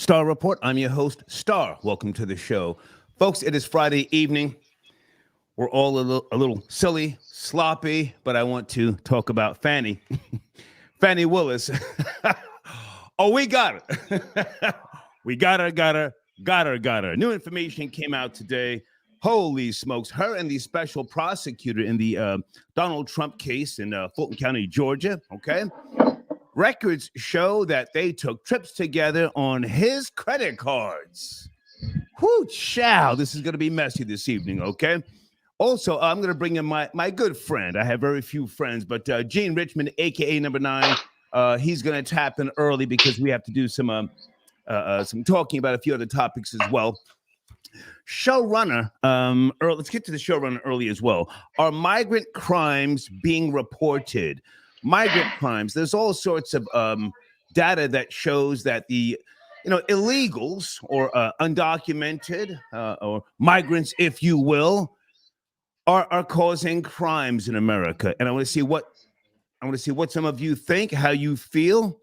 Star Report. I'm your host, Star. Welcome to the show. Folks, it is Friday evening. We're all a little silly, sloppy, but I want to talk about Fanny. Fanny Willis. Oh, we got her. We got her. New information came out today. Holy smokes. Her and the special prosecutor in the Donald Trump case in Fulton County, Georgia. Okay. Records show that they took trips together on his credit cards. Whoo, chow. This is going to be messy this evening, okay? Also, I'm going to bring in my good friend. I have very few friends, but Gene Richmond, a.k.a. Number 9, he's going to tap in early because we have to do some talking about a few other topics as well. Showrunner, let's get to the showrunner early as well. Are migrant crimes being reported? Migrant crimes. There's all sorts of data that shows that the illegals or undocumented or migrants, if you will, are causing crimes in America. And I want to see what some of you think, how you feel.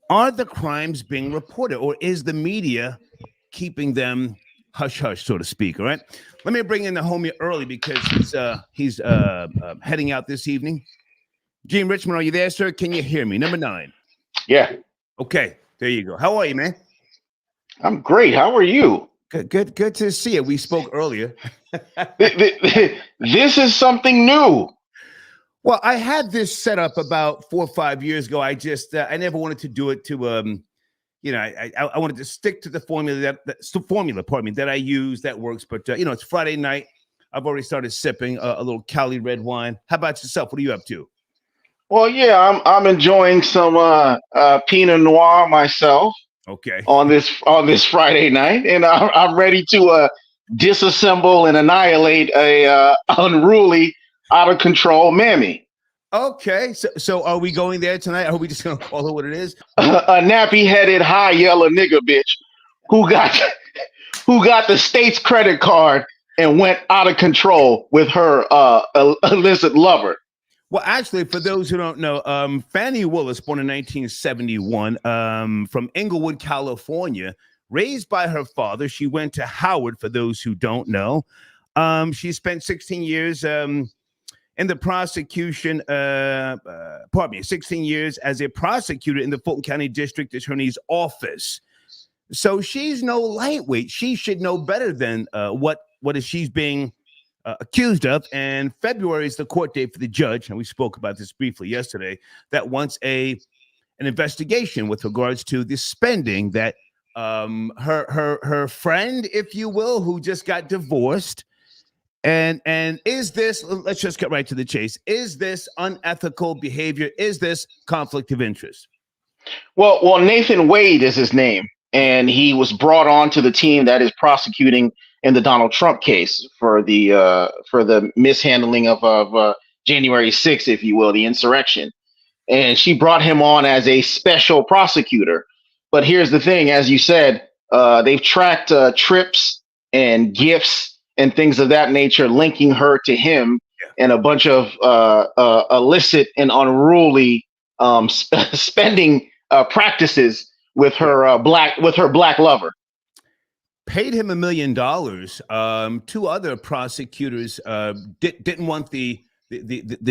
Are the crimes being reported, or is the media keeping them hush hush, so to speak? All right. Let me bring in the homie early because he's heading out this evening. Gene Richmond, are you there, sir? Can you hear me? Number 9. Yeah. Okay, there you go. How are you, man? I'm great. How are you? Good to see you. We spoke earlier. This is something new. Well, I had this set up about 4 or 5 years ago. I just I never wanted to do it to I wanted to stick to the formula that I use that works. But it's Friday night. I've already started sipping a little Cali red wine. How about yourself? What are you up to? Well, yeah, I'm enjoying some Pinot Noir myself. Okay. On this Friday night, and I'm ready to disassemble and annihilate a unruly, out of control mammy. Okay, so are we going there tonight? Are we just gonna call it what it is? A nappy-headed, high yellow nigger bitch who got the state's credit card and went out of control with her illicit lover. Well, actually, for those who don't know, Fanny Willis, born in 1971, from Inglewood, California, raised by her father. She went to Howard, for those who don't know. She spent 16 years in the prosecution, 16 years as a prosecutor in the Fulton County District Attorney's Office. So she's no lightweight. She should know better than what she's being accused of. And February is the court date for the judge, and we spoke about this briefly yesterday, that wants an investigation with regards to the spending that her friend, if you will, who just got divorced. And is this, let's just get right to the chase, is this unethical behavior? Is this conflict of interest? Well, Nathan Wade is his name, and he was brought on to the team that is prosecuting in the Donald Trump case for the mishandling of January 6th, if you will, the insurrection. And she brought him on as a special prosecutor. But here's the thing, as you said, they've tracked trips and gifts and things of that nature, linking her to him and a bunch of illicit and unruly spending practices with her black lover. Paid him $1 million. 2 other prosecutors didn't want the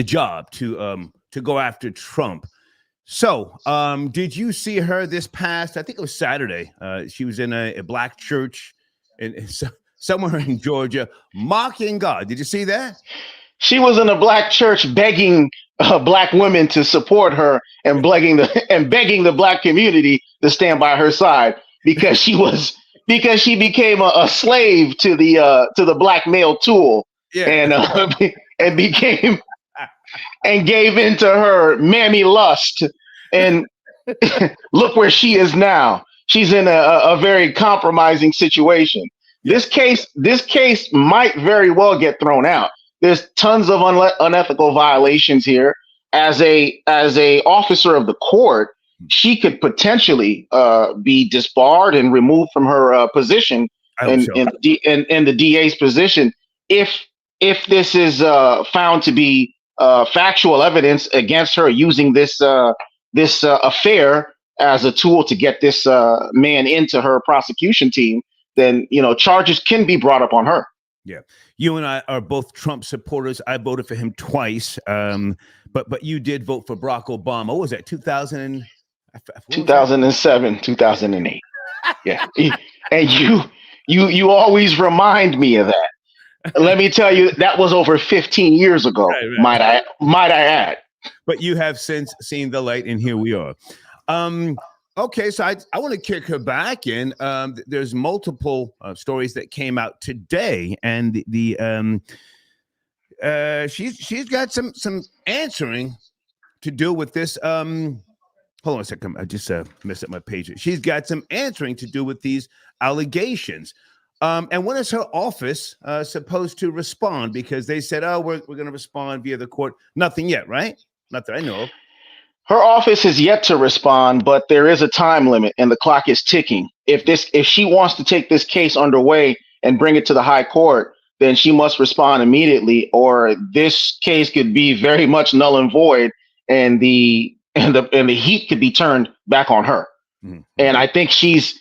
job to go after Trump. So, did you see her this past? I think it was Saturday. She was in a black church somewhere in Georgia, mocking God. Did you see that? She was in a black church begging black women to support her and begging the black community to stand by her side because she became a slave to the black male tool, and became and gave into her mammy lust, and look where she is now. She's in a very compromising situation. This case might very well get thrown out. There's tons of unethical violations here. As a officer of the court, she could potentially be disbarred and removed from her position in the DA's position if this is found to be factual evidence against her using this affair as a tool to get this man into her prosecution team, then, charges can be brought up on her. Yeah. You and I are both Trump supporters. I voted for him twice. But you did vote for Barack Obama. What was that? 2007, 2008. Yeah. And you always remind me of that. Let me tell you, that was over 15 years ago. Right. Might I add. But you have since seen the light, and here we are. Okay, so I want to kick her back in. There's multiple stories that came out today, and she's got some answering to do with this. Hold on a second, I just messed up my page. She's got some answering to do with these allegations. And when is her office supposed to respond? Because they said, oh, we're going to respond via the court. Nothing yet, right? Not that I know of. Her office is yet to respond, but there is a time limit and the clock is ticking. If she wants to take this case underway and bring it to the high court, then she must respond immediately, or this case could be very much null and void, and the heat could be turned back on her. Mm-hmm. And I think she's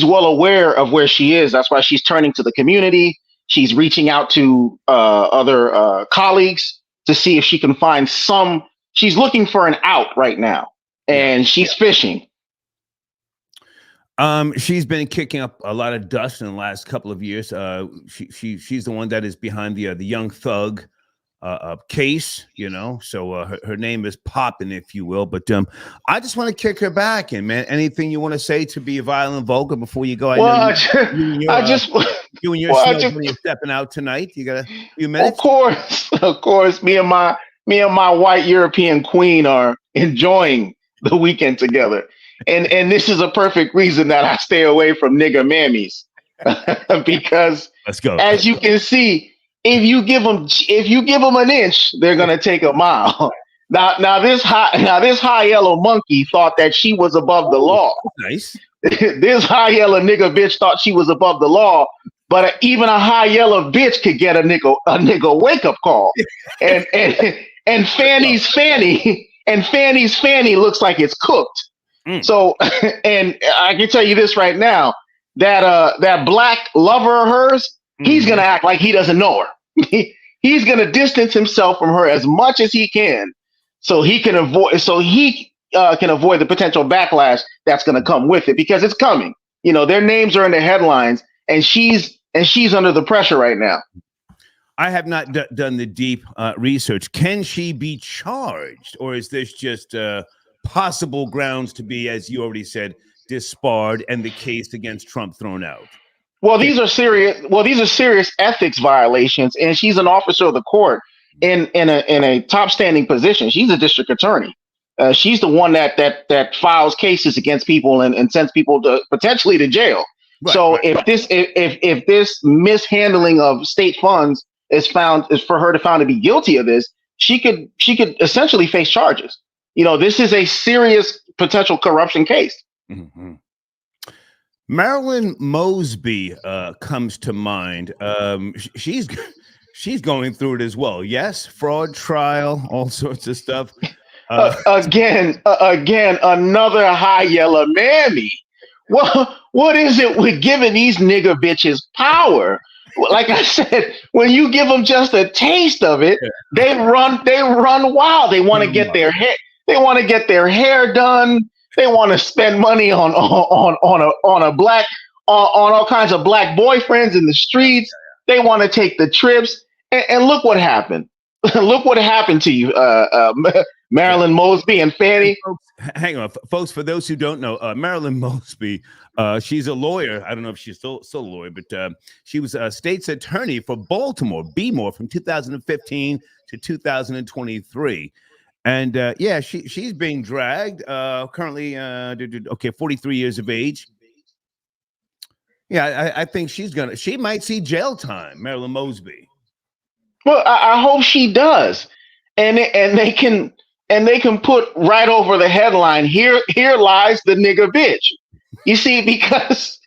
well aware of where she is. That's why she's turning to the community. She's reaching out to other colleagues to see if she can find some. She's looking for an out right now, and she's fishing. She's been kicking up a lot of dust in the last couple of years. She's the one that is behind the Young Thug case, so her name is popping, if you will. But I just want to kick her back in, man. Anything you want to say to be violent and vulgar before you go? When you're stepping out tonight. You got a few minutes. Of course. Me and my white European queen are enjoying the weekend together, and this is a perfect reason that I stay away from nigga mammies, because let's go. As you can see. If you give them an inch, they're gonna take a mile. Now this high yellow monkey thought that she was above the law. Nice. This high yellow nigga bitch thought she was above the law, but even a high yellow bitch could get a nigga wake up call. And Fanny's Fanny looks like it's cooked. So, and I can tell you this right now, that black lover of hers, he's gonna act like he doesn't know her. He's gonna distance himself from her as much as he can, so he can avoid the potential backlash that's gonna come with it, because it's coming. Their names are in the headlines, and she's under the pressure right now. I have not done the deep research. Can she be charged, or is this just possible grounds to be, as you already said, disbarred and the case against Trump thrown out? Well, these are serious ethics violations, and she's an officer of the court in a top standing position. She's a district attorney. She's the one that files cases against people and sends people potentially to jail. Right, so if this mishandling of state funds is for her to found to be guilty of this, she could essentially face charges. This is a serious potential corruption case. Mm-hmm. Marilyn Mosby comes to mind. She's going through it as well. Yes, fraud trial, all sorts of stuff. Again, another high yellow mammy. What is it with giving these nigga bitches power? Like I said, when you give them just a taste of it, they run wild. They want to get their hair. They want to get their hair done. They want to spend money on all kinds of black boyfriends in the streets. They want to take the trips. And look what happened. Look what happened to you, Marilyn Mosby and Fanny. Hang on, folks. For those who don't know, Marilyn Mosby, she's a lawyer. I don't know if she's still a lawyer, but she was a state's attorney for Baltimore, Bmore, from 2015 to 2023. And she's being dragged. Currently, 43 years of age. Yeah, I think she might see jail time, Marilyn Mosby. Well, I hope she does, and they can put right over the headline, here lies the nigga bitch. You see, because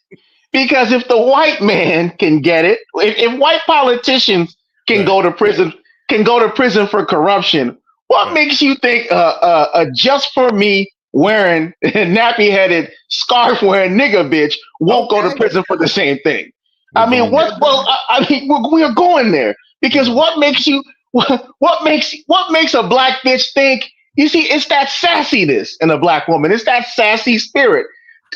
if the white man can get it, if white politicians can go to prison for corruption, what makes you think a just for me wearing nappy-headed, scarf-wearing nigga bitch won't go to prison for the same thing. I mean, we are going there because what makes a black bitch think? You see, it's that sassiness in a black woman. It's that sassy spirit.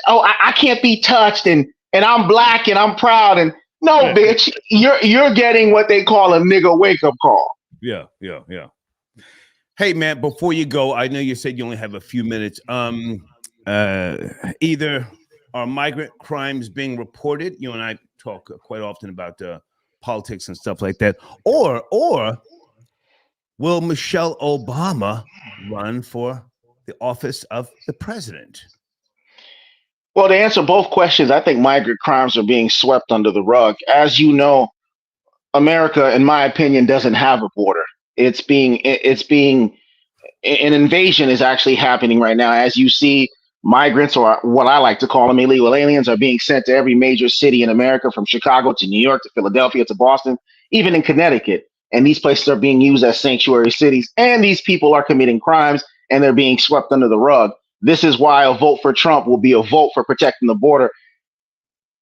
Oh, I can't be touched, and I'm black and I'm proud. And no, bitch, you're getting what they call a nigga wake up call. Yeah. Hey, man, before you go, I know you said you only have a few minutes. Either are migrant crimes being reported? You and I talk quite often about politics and stuff like that. Or will Michelle Obama run for the office of the president? Well, to answer both questions, I think migrant crimes are being swept under the rug. As you know, America, in my opinion, doesn't have a border. It's being an invasion is actually happening right now. As you see, migrants, or what I like to call them illegal aliens, are being sent to every major city in America, from Chicago to New York to Philadelphia to Boston, even in Connecticut. And these places are being used as sanctuary cities. And these people are committing crimes and they're being swept under the rug. This is why a vote for Trump will be a vote for protecting the border.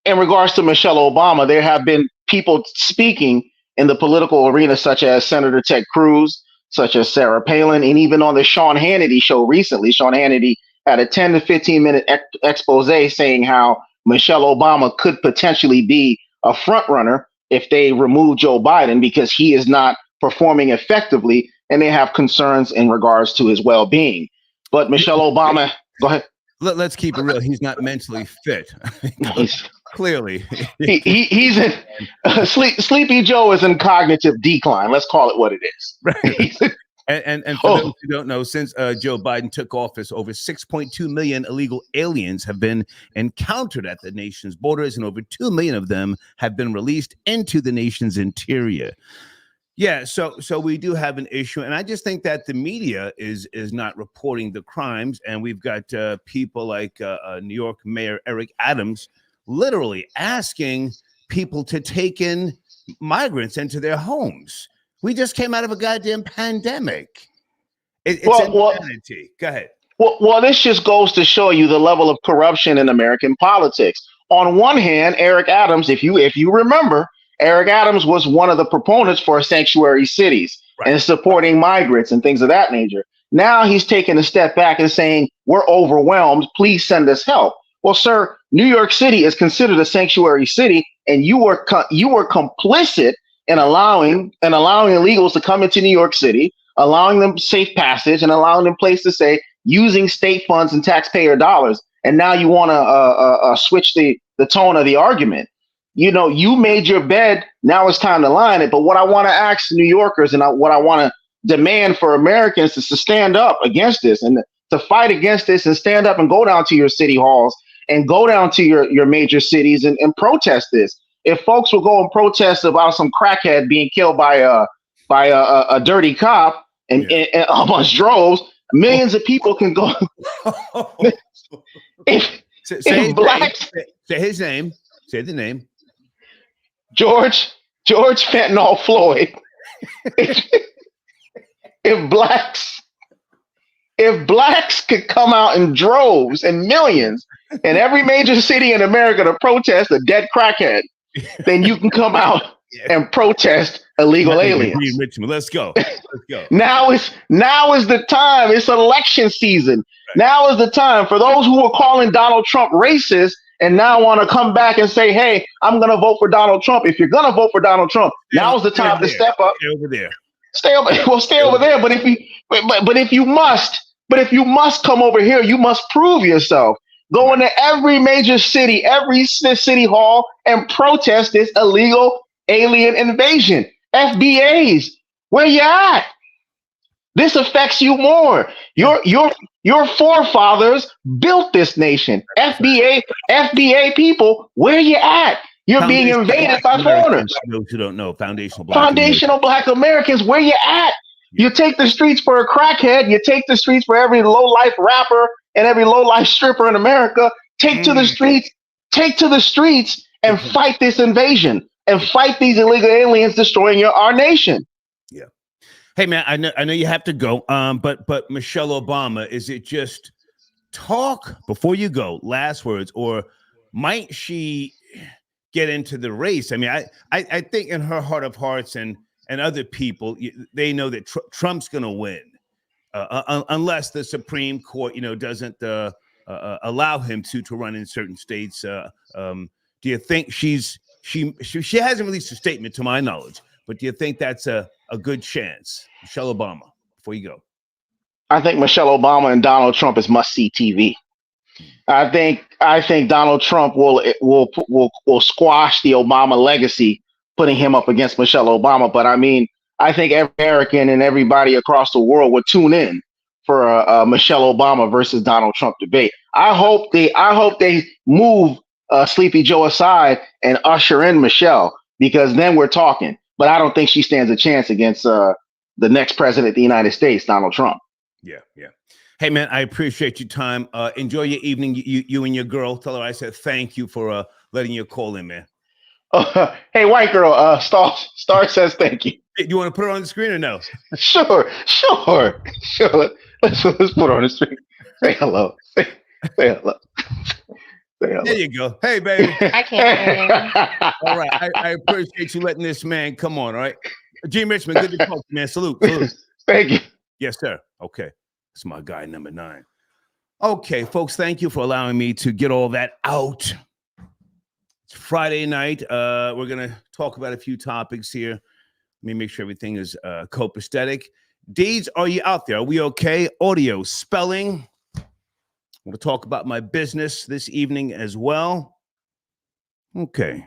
In regards to Michelle Obama, there have been people speaking in the political arena, such as Senator Ted Cruz, such as Sarah Palin, and even on the Sean Hannity show recently, Sean Hannity had a 10 to 15 minute expose saying how Michelle Obama could potentially be a front runner if they remove Joe Biden because he is not performing effectively, and they have concerns in regards to his well-being. But Michelle Obama, go ahead. Let's keep it real. He's not mentally fit. Clearly. He's in Sleepy Joe is in cognitive decline. Let's call it what it is. Right. And for those who don't know, since Joe Biden took office, over 6.2 million illegal aliens have been encountered at the nation's borders, and over 2 million of them have been released into the nation's interior. Yeah, so we do have an issue, and I just think that the media is not reporting the crimes, and we've got people like New York Mayor Eric Adams literally asking people to take in migrants into their homes. We just came out of a goddamn pandemic. It's insanity. Go ahead. Well, this just goes to show you the level of corruption in American politics. On one hand, Eric Adams, if you remember, Eric Adams was one of the proponents for sanctuary cities and supporting migrants and things of that nature. Now he's taking a step back and saying, we're overwhelmed. Please send us help. Well, sir, New York City is considered a sanctuary city, and you were complicit in allowing illegals to come into New York City, allowing them safe passage, and allowing them place to stay using state funds and taxpayer dollars. And now you want to switch the tone of the argument. You know, you made your bed. Now it's time to line it. But what I want to ask New Yorkers and what I want to demand for Americans is to stand up against this and to fight against this and stand up and go down to your city halls and go down to your major cities and protest this. If folks will go and protest about some crackhead being killed by a dirty cop and almost droves, millions of people can go. Say his name. Say the name. George Fentanyl Floyd. If blacks could come out in droves and millions in every major city in America to protest a dead crackhead, then you can come out and protest illegal aliens. Richmond. Let's go. Now is the time. It's election season. Right. Now is the time for those who are calling Donald Trump racist and now want to come back and say, hey, I'm going to vote for Donald Trump. If you're going to vote for Donald Trump, now is the time to step up. Stay over there. Stay over there. But if you must come over here, you must prove yourself. Go into every major city, every city hall, and protest this illegal alien invasion. FBAs, where you at? This affects you more. Your forefathers built this nation. FBA people, where you at? You're being invaded by foreigners. Those who don't know, foundational Black Americans, where you at? You take the streets for a crackhead. You take the streets for every low-life rapper and every low-life stripper in America. Take to the streets and fight this invasion and fight these illegal aliens destroying our nation. Yeah. Hey man, I know you have to go. But Michelle Obama, is it just talk before you go. Last words, or might she get into the race? I mean, I think in her heart of hearts and other people, they know that Trump's going to win, unless the Supreme Court, doesn't allow him to run in certain states. Do you think she hasn't released a statement to my knowledge, but do you think that's a good chance? Michelle Obama, before you go. I think Michelle Obama and Donald Trump is must-see TV. I think Donald Trump will squash the Obama legacy, putting him up against Michelle Obama. But I mean, I think every American and everybody across the world would tune in for a Michelle Obama versus Donald Trump debate. I hope they move Sleepy Joe aside and usher in Michelle, because then we're talking. But I don't think she stands a chance against the next president of the United States, Donald Trump. Yeah. Hey, man, I appreciate your time. Enjoy your evening, you and your girl. Tell her I said thank you for letting your call in, man. Hey, white girl, Star says thank you. You want to put her on the screen or no? Sure. Let's put her on the screen. Say hello. Say hello. Say hello. There you go. Hey, baby. I can't. All right. I appreciate you letting this man come on. All right. Gene Richmond, good to talk to you, man. Salute. Thank you. Yes, sir. Okay. That's my guy, number 9. Okay, folks, thank you for allowing me to get all that out. It's Friday night. We're going to talk about a few topics here. Let me make sure everything is copacetic. Deeds, are you out there? Are we okay? Audio, spelling. I want to talk about my business this evening as well. Okay.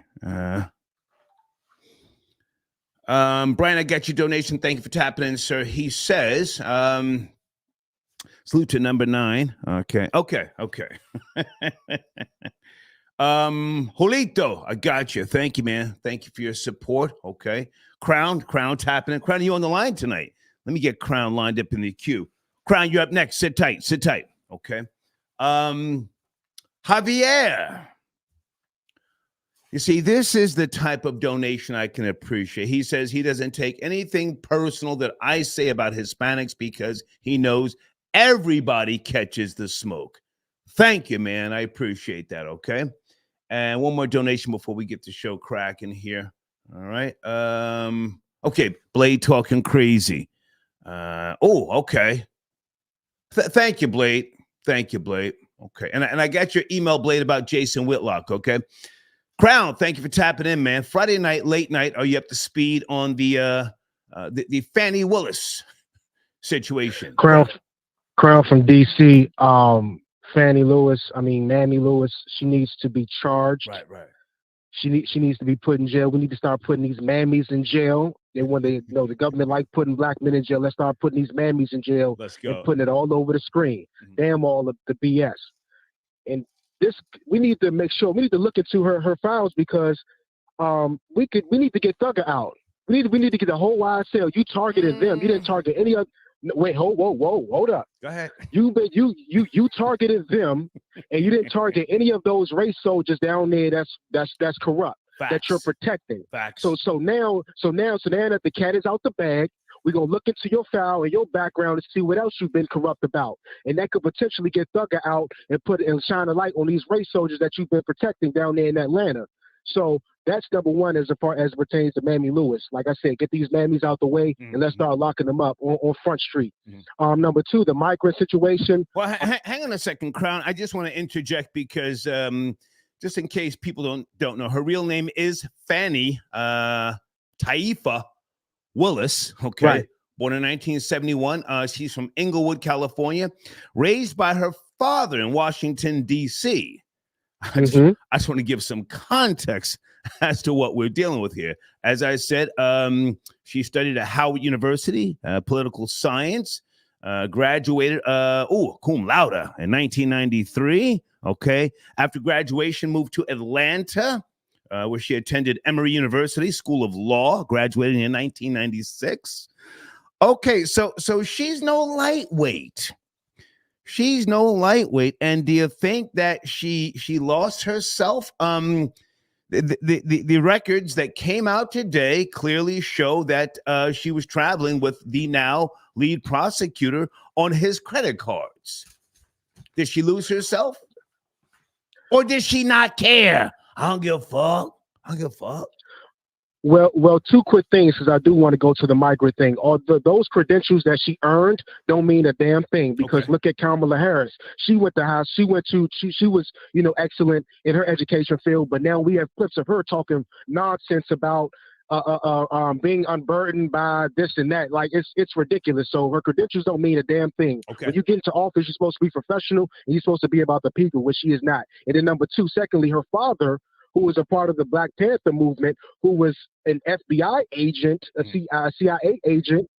Brian, I got your donation. Thank you for tapping in, sir. He says, salute to number 9. Okay. Julito, I got you. Thank you, man. Thank you for your support. Okay. Crown tapping in. Crown, you on the line tonight? Let me get Crown lined up in the queue. Crown, you're up next. Sit tight. Okay. Javier. You see, this is the type of donation I can appreciate. He says he doesn't take anything personal that I say about Hispanics because he knows everybody catches the smoke. Thank you, man. I appreciate that, okay? And one more donation before we get the show cracking here. All right. Okay, Blade talking crazy. Okay. Thank you, Blade. Okay. And I got your email, Blade, about Jason Whitlock, okay? Crown, thank you for tapping in, man. Friday night, late night, are you up to speed on the Fanny Willis situation? Crown from DC. Mammy Lewis, she needs to be charged. Right. She needs to be put in jail. We need to start putting these mammies in jail. And when the government like putting black men in jail, let's start putting these mammies in jail. Let's go. And putting it all over the screen. Mm-hmm. Damn all of the BS. And we need to make sure, we need to look into her files, because we need to get Thugger out. We need to get the whole wide sale. You targeted them. You didn't target any other. Wait, hold up. Go ahead. You targeted them, and you didn't target any of those race soldiers down there. That's corrupt. Facts. That you're protecting. Facts. So now that the cat is out the bag, we're gonna look into your file and your background and see what else you've been corrupt about, and that could potentially get Thugger out and shine a light on these race soldiers that you've been protecting down there in Atlanta. So that's number one as far as it pertains to Mammy Lewis. Like I said, get these mammies out the way, and let's start locking them up on Front Street. Mm-hmm. Number 2, the migrant situation. Well, hang on a second, Crown. I just want to interject because just in case people don't know, her real name is Fanny Taifa Willis. Okay. Right. Born in 1971. She's from Inglewood, California, raised by her father in Washington, D.C. I just want to give some context as to what we're dealing with here. As I said, she studied at Howard University, political science, graduated cum laude in 1993. Okay. After graduation, moved to Atlanta, where she attended Emory University School of Law, graduating in 1996. Okay, so she's no lightweight. And do you think that she lost herself? The records that came out today clearly show that she was traveling with the now lead prosecutor on his credit cards. Did she lose herself? Or did she not care? I don't give a fuck. I don't give a fuck. Well, two quick things because I do want to go to the migrant thing. Those credentials that she earned don't mean a damn thing because look at Kamala Harris. She went to house. She was excellent in her education field, but now we have clips of her talking nonsense about being unburdened by this and that. Like it's ridiculous. So her credentials don't mean a damn thing. Okay. When you get into office, you're supposed to be professional and you're supposed to be about the people, which she is not. And then number two, secondly, her father, who was a part of the Black Panther movement, who was an FBI agent, a CIA agent.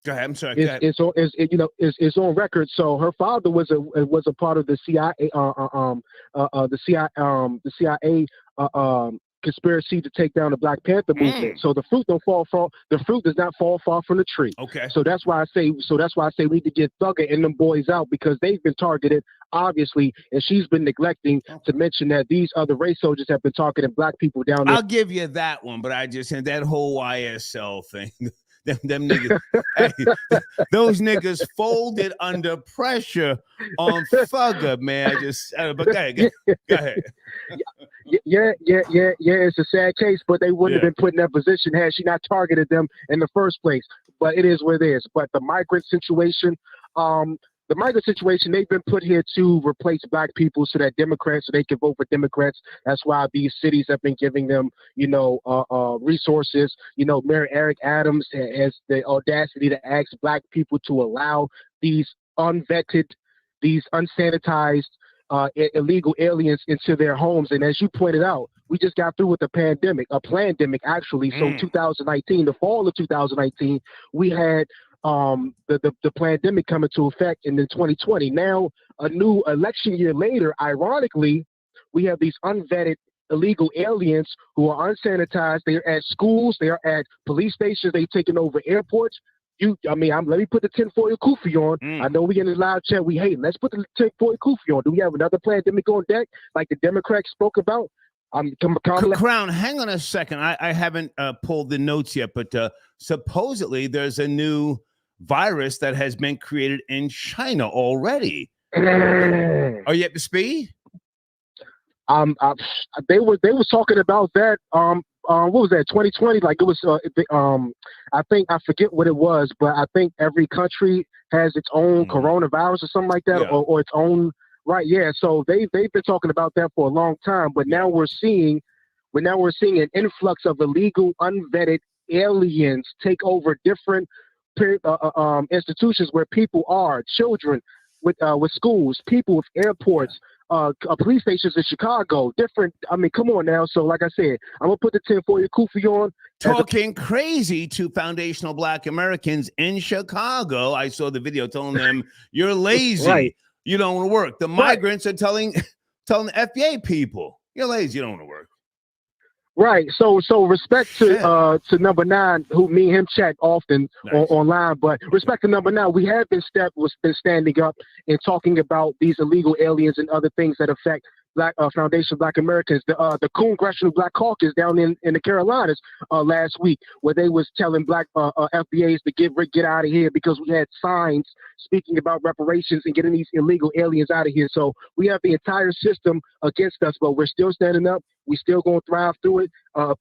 Go ahead. I'm sorry. It's on record. So her father was a part of the CIA, the CIA conspiracy to take down the Black Panther movement. So the fruit does not fall far from the tree. Okay. So that's why I say we need to get Thugger and them boys out because they've been targeted, obviously, and she's been neglecting to mention that these other race soldiers have been targeting Black people down there. I'll give you that one, but I just said that whole YSL thing. Them niggas, hey, those niggas folded under pressure on Thugger, man. But go ahead. Yeah. It's a sad case, but they wouldn't have been put in that position had she not targeted them in the first place. But it is what it is. But the migrant situation, they've been put here to replace Black people so that Democrats, so they can vote for Democrats. That's why these cities have been giving them, resources. Mayor Eric Adams has the audacity to ask Black people to allow these unvetted, these unsanitized, illegal aliens into their homes. And as you pointed out, we just got through with a pandemic actually. So 2019, the fall of 2019, we had the pandemic coming to effect in 2020. Now, a new election year later, ironically, we have these unvetted illegal aliens who are unsanitized. They're at schools, they are at police stations, they've taken over airports. Let me put the tinfoil kufi on. I know we in the live chat, let's put the tinfoil kufi on. Do we have another pandemic on deck like the Democrats spoke about? Crown, hang on a second. I haven't pulled the notes yet, but supposedly there's a new virus that has been created in China already. Are you up to speed? They were talking about that. What was that? 2020? Like it was. I forget what it was, but I think every country has its own coronavirus or something like that, or its own. Right? Yeah. So they've been talking about that for a long time, but now we're seeing an influx of illegal, unvetted aliens take over different institutions where people are, children with schools, people with airports, police stations in Chicago, different. Come on now. So like I said, I'm going to put the tinfoil kufi on. Talking crazy to foundational Black Americans in Chicago. I saw the video telling them, you're lazy. Right. You don't want to work. The migrants are telling the FBA people, you're lazy, you don't want to work. Right. So respect to number 9, who me and him chat often online, but respect to number 9, we have been standing up and talking about these illegal aliens and other things that affect Black Foundation Black Americans. The Congressional Black Caucus down in the Carolinas last week, where they was telling Black FBAs to get out of here because we had signs speaking about reparations and getting these illegal aliens out of here. So we have the entire system against us, but we're still standing up. We still gonna thrive through it,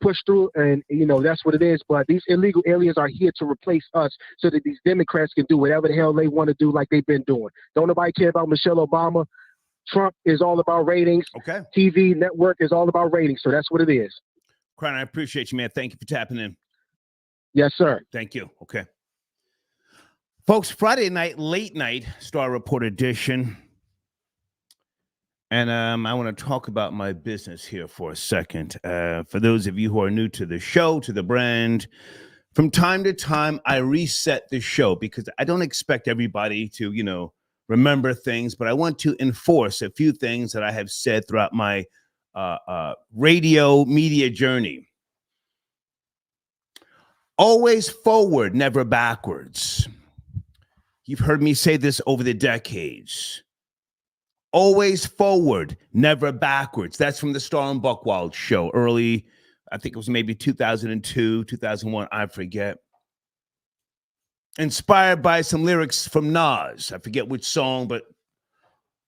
push through it, and that's what it is. But these illegal aliens are here to replace us so that these Democrats can do whatever the hell they want to do like they've been doing. Don't nobody care about Michelle Obama. Trump is all about ratings. Okay. TV network is all about ratings. So that's what it is. Crown, I appreciate you, man. Thank you for tapping in. Yes, sir. Thank you. Okay. Folks, Friday night, late night, Star Report edition. And I want to talk about my business here for a second. For those of you who are new to the show, to the brand, from time to time, I reset the show because I don't expect everybody to, remember things, but I want to enforce a few things that I have said throughout my radio media journey. Always forward, never backwards. You've heard me say this over the decades. Always forward, never backwards. That's from the Star and Buckwild show early, I think it was maybe 2002, 2001, I forget. inspired by some lyrics from Nas. I forget which song, but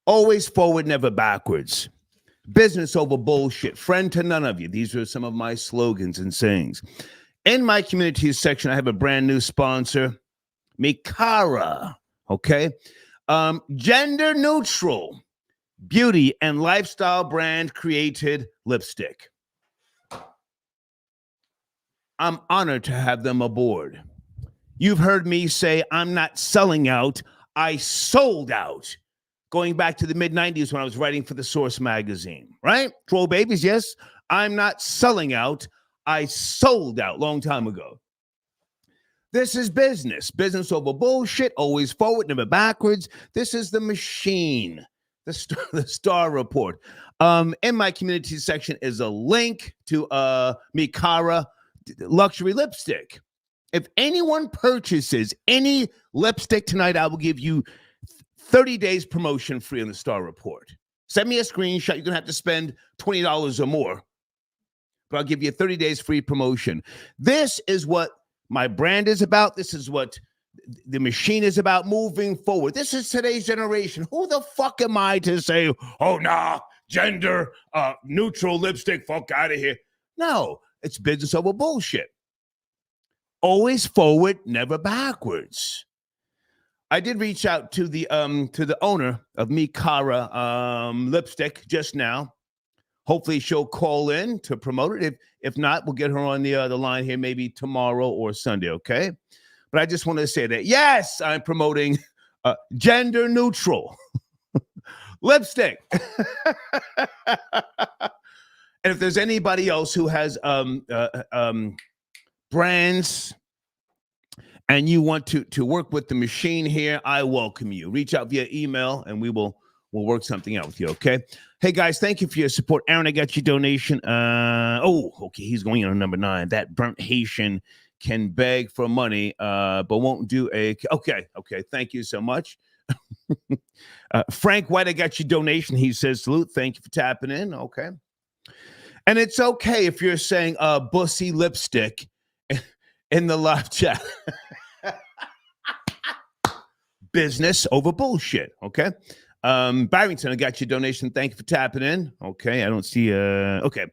always forward, never backwards. Business over bullshit. Friend to none of you. These are some of my slogans and sayings. In my community section, I have a brand new sponsor, Mikara. Okay. Gender neutral beauty and lifestyle brand created lipstick. I'm honored to have them aboard. You've heard me say I'm not selling out. I sold out. Going back to the mid-90s when I was writing for the Source magazine, right? Troll babies, yes. I'm not selling out. I sold out long time ago. This is business. Business over bullshit, always forward, never backwards. This is the machine, the Star Report. In my community section is a link to Mikara luxury lipstick. If anyone purchases any lipstick tonight, I will give you 30 days promotion free on the Star Report. Send me a screenshot. You're going to have to spend $20 or more, but I'll give you 30 days free promotion. This is what my brand is about. This is what the machine is about moving forward. This is today's generation. Who the fuck am I to say, oh, nah, gender neutral lipstick, fuck out of here? No, it's business over bullshit. Always forward, never backwards. I did reach out to the owner of Mikara lipstick just now. Hopefully she'll call in to promote it. If not, we'll get her on the line here maybe tomorrow or Sunday, okay? But I just want to say that, yes, I'm promoting gender neutral lipstick. And if there's anybody else who has brands and you want to work with the machine here, I welcome you. Reach out via email and we'll work something out with you, okay? Hey, guys, thank you for your support. Aaron, I got your donation. Okay, he's going on number 9. That burnt Haitian can beg for money, but won't do a... Okay, thank you so much. Frank White, I got your donation. He says, salute, thank you for tapping in, okay? And it's okay if you're saying bussy lipstick in the live chat. Business over bullshit, okay? Barrington, I got your donation. Thank you for tapping in. Okay, I don't see okay.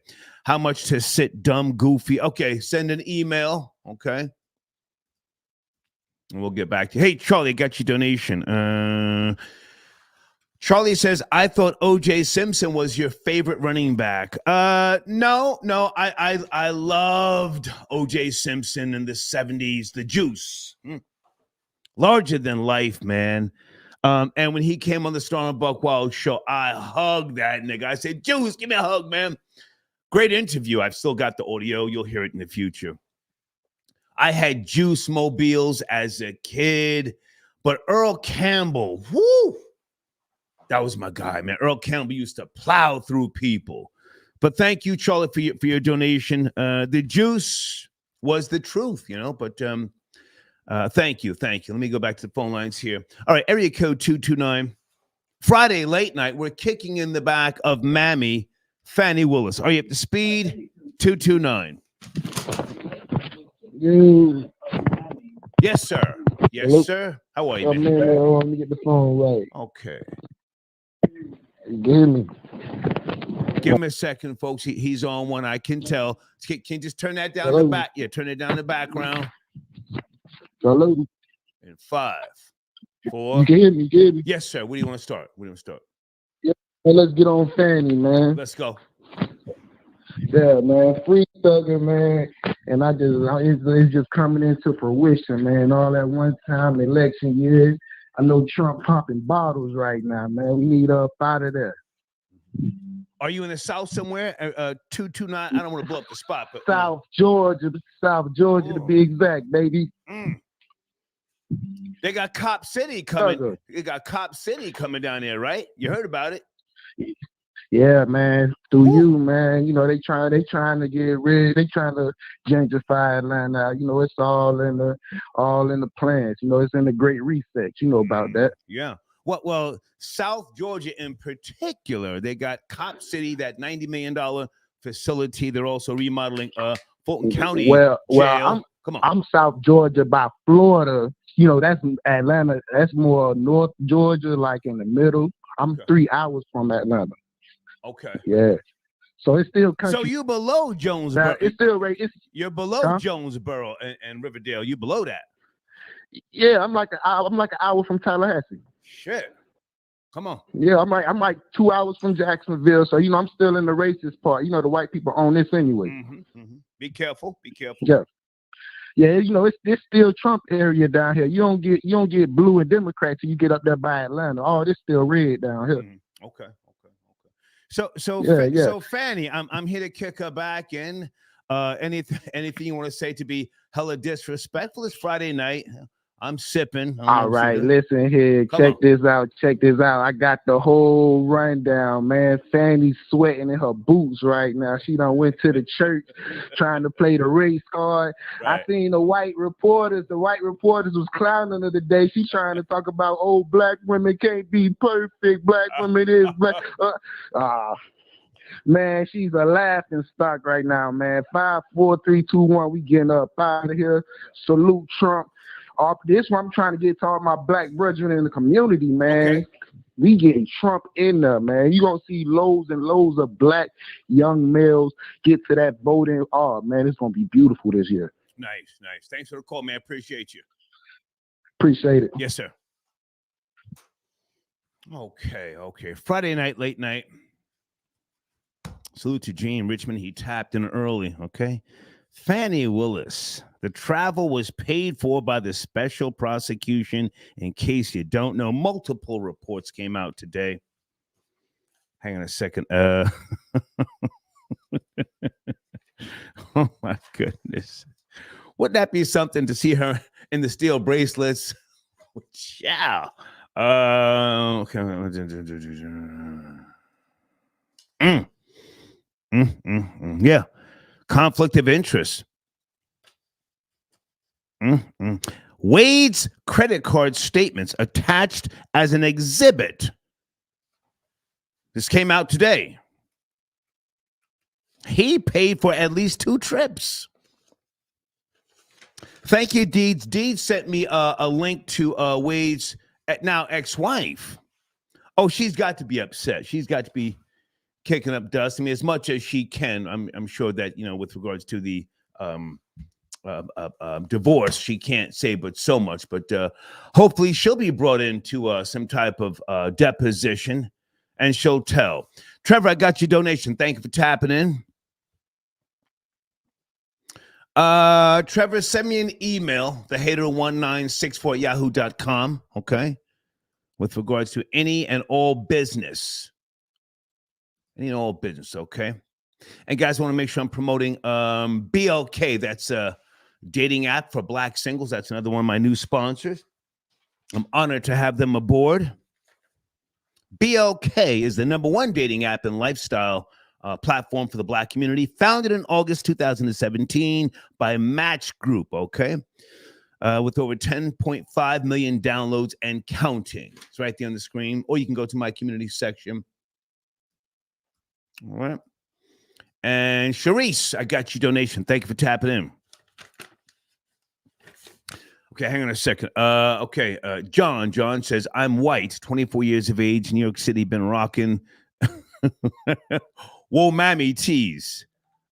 How much to sit dumb goofy? Okay, send an email, okay? And we'll get back to you. Hey, Charlie, I got your donation. Charlie says, I thought O.J. Simpson was your favorite running back. No, I loved O.J. Simpson in the 70s, the juice. Larger than life, man. And when he came on the Storm Buck Wild show, I hugged that nigga. I said, Juice, give me a hug, man. Great interview. I've still got the audio. You'll hear it in the future. I had Juice mobiles as a kid, but Earl Campbell, whoo, that was my guy, man. Earl Campbell used to plow through people. But thank you, Charlie, for your donation. The Juice was the truth, you know, but thank you. Let me go back to the phone lines here. All right, area code 229. Friday late night, we're kicking in the back of Mammy, Fanny Willis. Are you up to speed? 229. Yes, sir. Yes, hello? Sir. How are you, man? Let me get the phone right. Okay. Give me. Give him a second, folks. He's on one. I can tell. Can you just turn that down hello? the back? Yeah, turn it down the background. Hello? In 5, 4. You can hear me, give me. Yes, sir. Where do you want to start? Yeah, well, let's get on Fanny, man. Let's go. Yeah, man. Free Thugger, man. And it's just coming into fruition, man. All that one time election years. I know Trump popping bottles right now, man. We need up out of there. Are you in the South somewhere? 229. I don't want to blow up the spot, but South Georgia to be exact, baby. They got Cop City coming. Thugger. They got Cop City coming down there, right? You heard about it? Yeah, man. Through you, man. You know, they trying to get rid. They trying to gentrify Atlanta. You know, it's all in the plans. You know, it's in the Great Reset. You know about that. Yeah. Well, South Georgia in particular, they got Cop City, that $90 million facility. They're also remodeling Fulton County. Well, jail. I'm South Georgia by Florida. that's Atlanta. That's more North Georgia, like in the middle. I'm Okay. 3 hours from Atlanta. Okay. Yeah. So it's still So country. you below Jonesboro. It's still right. You're below Jonesboro and Riverdale. You below that. Yeah, I'm like an hour from Tallahassee. Shit. Come on. Yeah, I'm like 2 hours from Jacksonville. So I'm still in the racist part. The white people own this anyway. Be careful. Be careful. Yeah. Yeah, it's still Trump area down here. You don't get blue and Democrats till you get up there by Atlanta. Oh, this still red down here. Okay. So Fanny, I'm here to kick her back in. Anything you want to say to be hella disrespectful? It's Friday night. I'm sipping. All right, listen here. Check this out. I got the whole rundown, man. Fanny's sweating in her boots right now. She done went to the church trying to play the race card. Right. I seen the white reporters. The white reporters was clowning her today. She trying to talk about, black women can't be perfect. Black women is black. Man, she's a laughing stock right now, man. 5, 4, 3, 2, 1. We getting up out of here. Salute Trump. This is what I'm trying to get to all my black brethren in the community, man. Okay. We getting Trump in there, man. You gonna see loads and loads of black young males get to that voting. Oh, man, it's gonna be beautiful this year. Nice. Thanks for the call, man. Appreciate you. Appreciate it. Yes, sir. Okay. Friday night, late night. Salute to Gene Richmond. He tapped in early, okay? Fanny Willis. The travel was paid for by the special prosecution. In case you don't know, multiple reports came out today. Hang on a second. Oh, my goodness. Wouldn't that be something to see her in the steel bracelets? Yeah. Okay. Yeah. Conflict of interest. Wade's credit card statements attached as an exhibit. This came out today. He paid for at least 2 trips. Thank you, Deeds. Deeds sent me a link to Wade's now ex-wife. Oh, she's got to be upset. She's got to be kicking up dust. I mean, as much as she can. I'm sure that, with regards to the divorce, she can't say but so much. But hopefully she'll be brought into some type of deposition, and she'll tell. Trevor, I got your donation. Thank you for tapping in. Trevor, send me an email, thehater1964@yahoo.com, okay, with regards to any and all business. Any and all business, okay? And guys, I want to make sure I'm promoting BLK. That's a dating app for black singles. That's another one of my new sponsors. I'm honored to have them aboard. BLK is the #1 dating app and lifestyle platform for the black community, founded in August 2017 by Match Group, okay? With over 10.5 million downloads and counting. It's right there on the screen. Or you can go to my community section. All right. And Sharice, I got your donation. Thank you for tapping in. Okay, hang on a second. John says, I'm white, 24 years of age, New York City, been rocking. Whoa, mammy tees.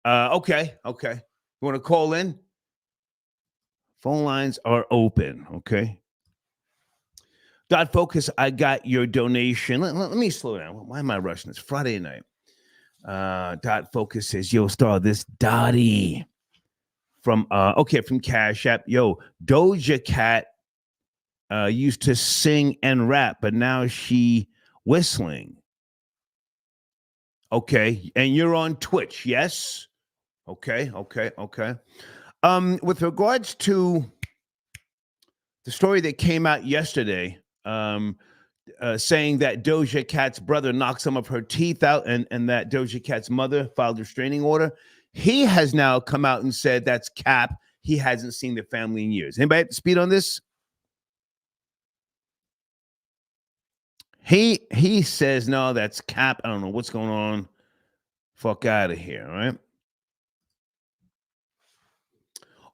Okay. You want to call in? Phone lines are open, okay? Dot Focus, I got your donation. Let me slow down. Why am I rushing? It's Friday night. Dot Focus says, yo, Star, this Dottie from Cash App. Yo, Doja Cat used to sing and rap, but now she whistling. Okay, and you're on Twitch, yes? Okay. With regards to the story that came out yesterday, saying that Doja Cat's brother knocked some of her teeth out and that Doja Cat's mother filed a restraining order, he has now come out and said that's cap. He hasn't seen the family in years. Anybody up to speed on this? He says, no, that's cap. I don't know what's going on. Fuck out of here, all right?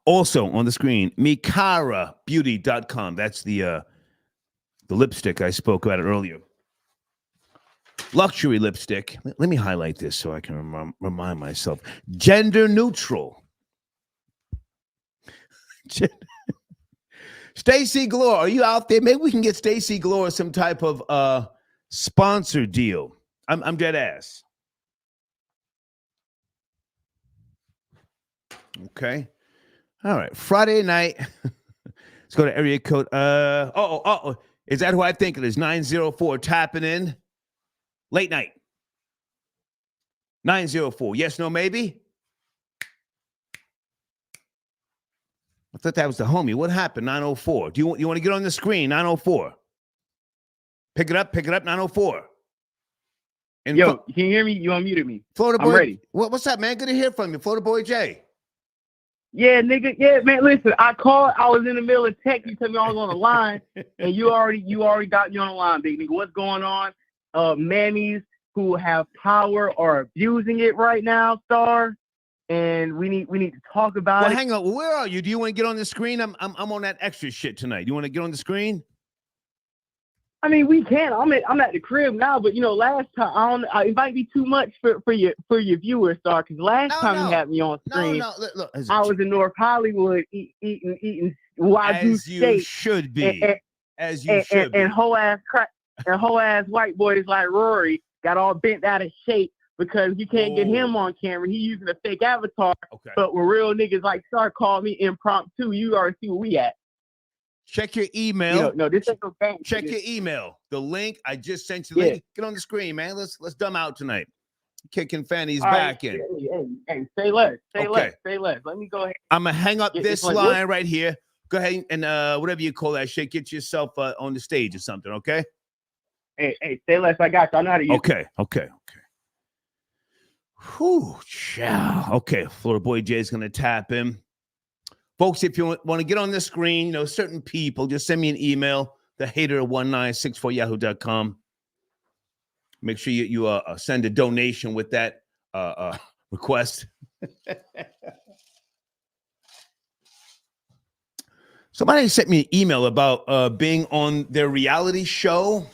Also on the screen, mikarabeauty.com. That's the lipstick I spoke about earlier. Luxury lipstick. Let me highlight this so I can remind myself. Gender neutral. Stacy Glore, are you out there? Maybe we can get Stacy Glore some type of sponsor deal. I'm dead ass. Okay. All right. Friday night. Let's go to area code. Is that who I think it is? 904 tapping in. Late night. 904. Yes, no, maybe? I thought that was the homie. What happened? 904. Do you want to get on the screen? 904. Pick it up, 904. And Yo, can you hear me? You unmuted me. Florida I'm Boy. ready. What's up, man? Good to hear from you. Florida Boy Jay. Yeah, nigga. Yeah, man. Listen, I called. I was in the middle of text. You told me I was on the line, and you already got me on the line, big nigga. What's going on? Mammies who have power are abusing it right now, Star. And we need to talk about it. Hang on. Where are you? Do you want to get on the screen? I'm on that extra shit tonight. Do you want to get on the screen? I mean, we can. I'm at the crib now, but last time it might be too much for your viewers, Star. Because last time you had me on screen, Look, I was in North Hollywood eating Wagyu as steak. you should be. And whole ass white boys like Rory got all bent out of shape because you can't get him on camera. He using a fake avatar. Okay. But when real niggas like Star call me impromptu, you already see where we at. Check your email. No, this ain't no game. Check your email. The link I just sent you. Link. Get on the screen, man. Let's dumb out tonight. Kicking Fanny's back in. Hey, say less. Say less. Let me go ahead. I'm gonna hang up this line right here. Go ahead and whatever you call that shit, get yourself on the stage or something, okay? Hey, say less. I got you. I know how to use it. Okay. Whew, chow. Okay, Florida Boy Jay's gonna tap in. Folks, if you want to get on the screen, certain people, just send me an email, thehater1964yahoo.com. Make sure you send a donation with that request. Somebody sent me an email about being on their reality show.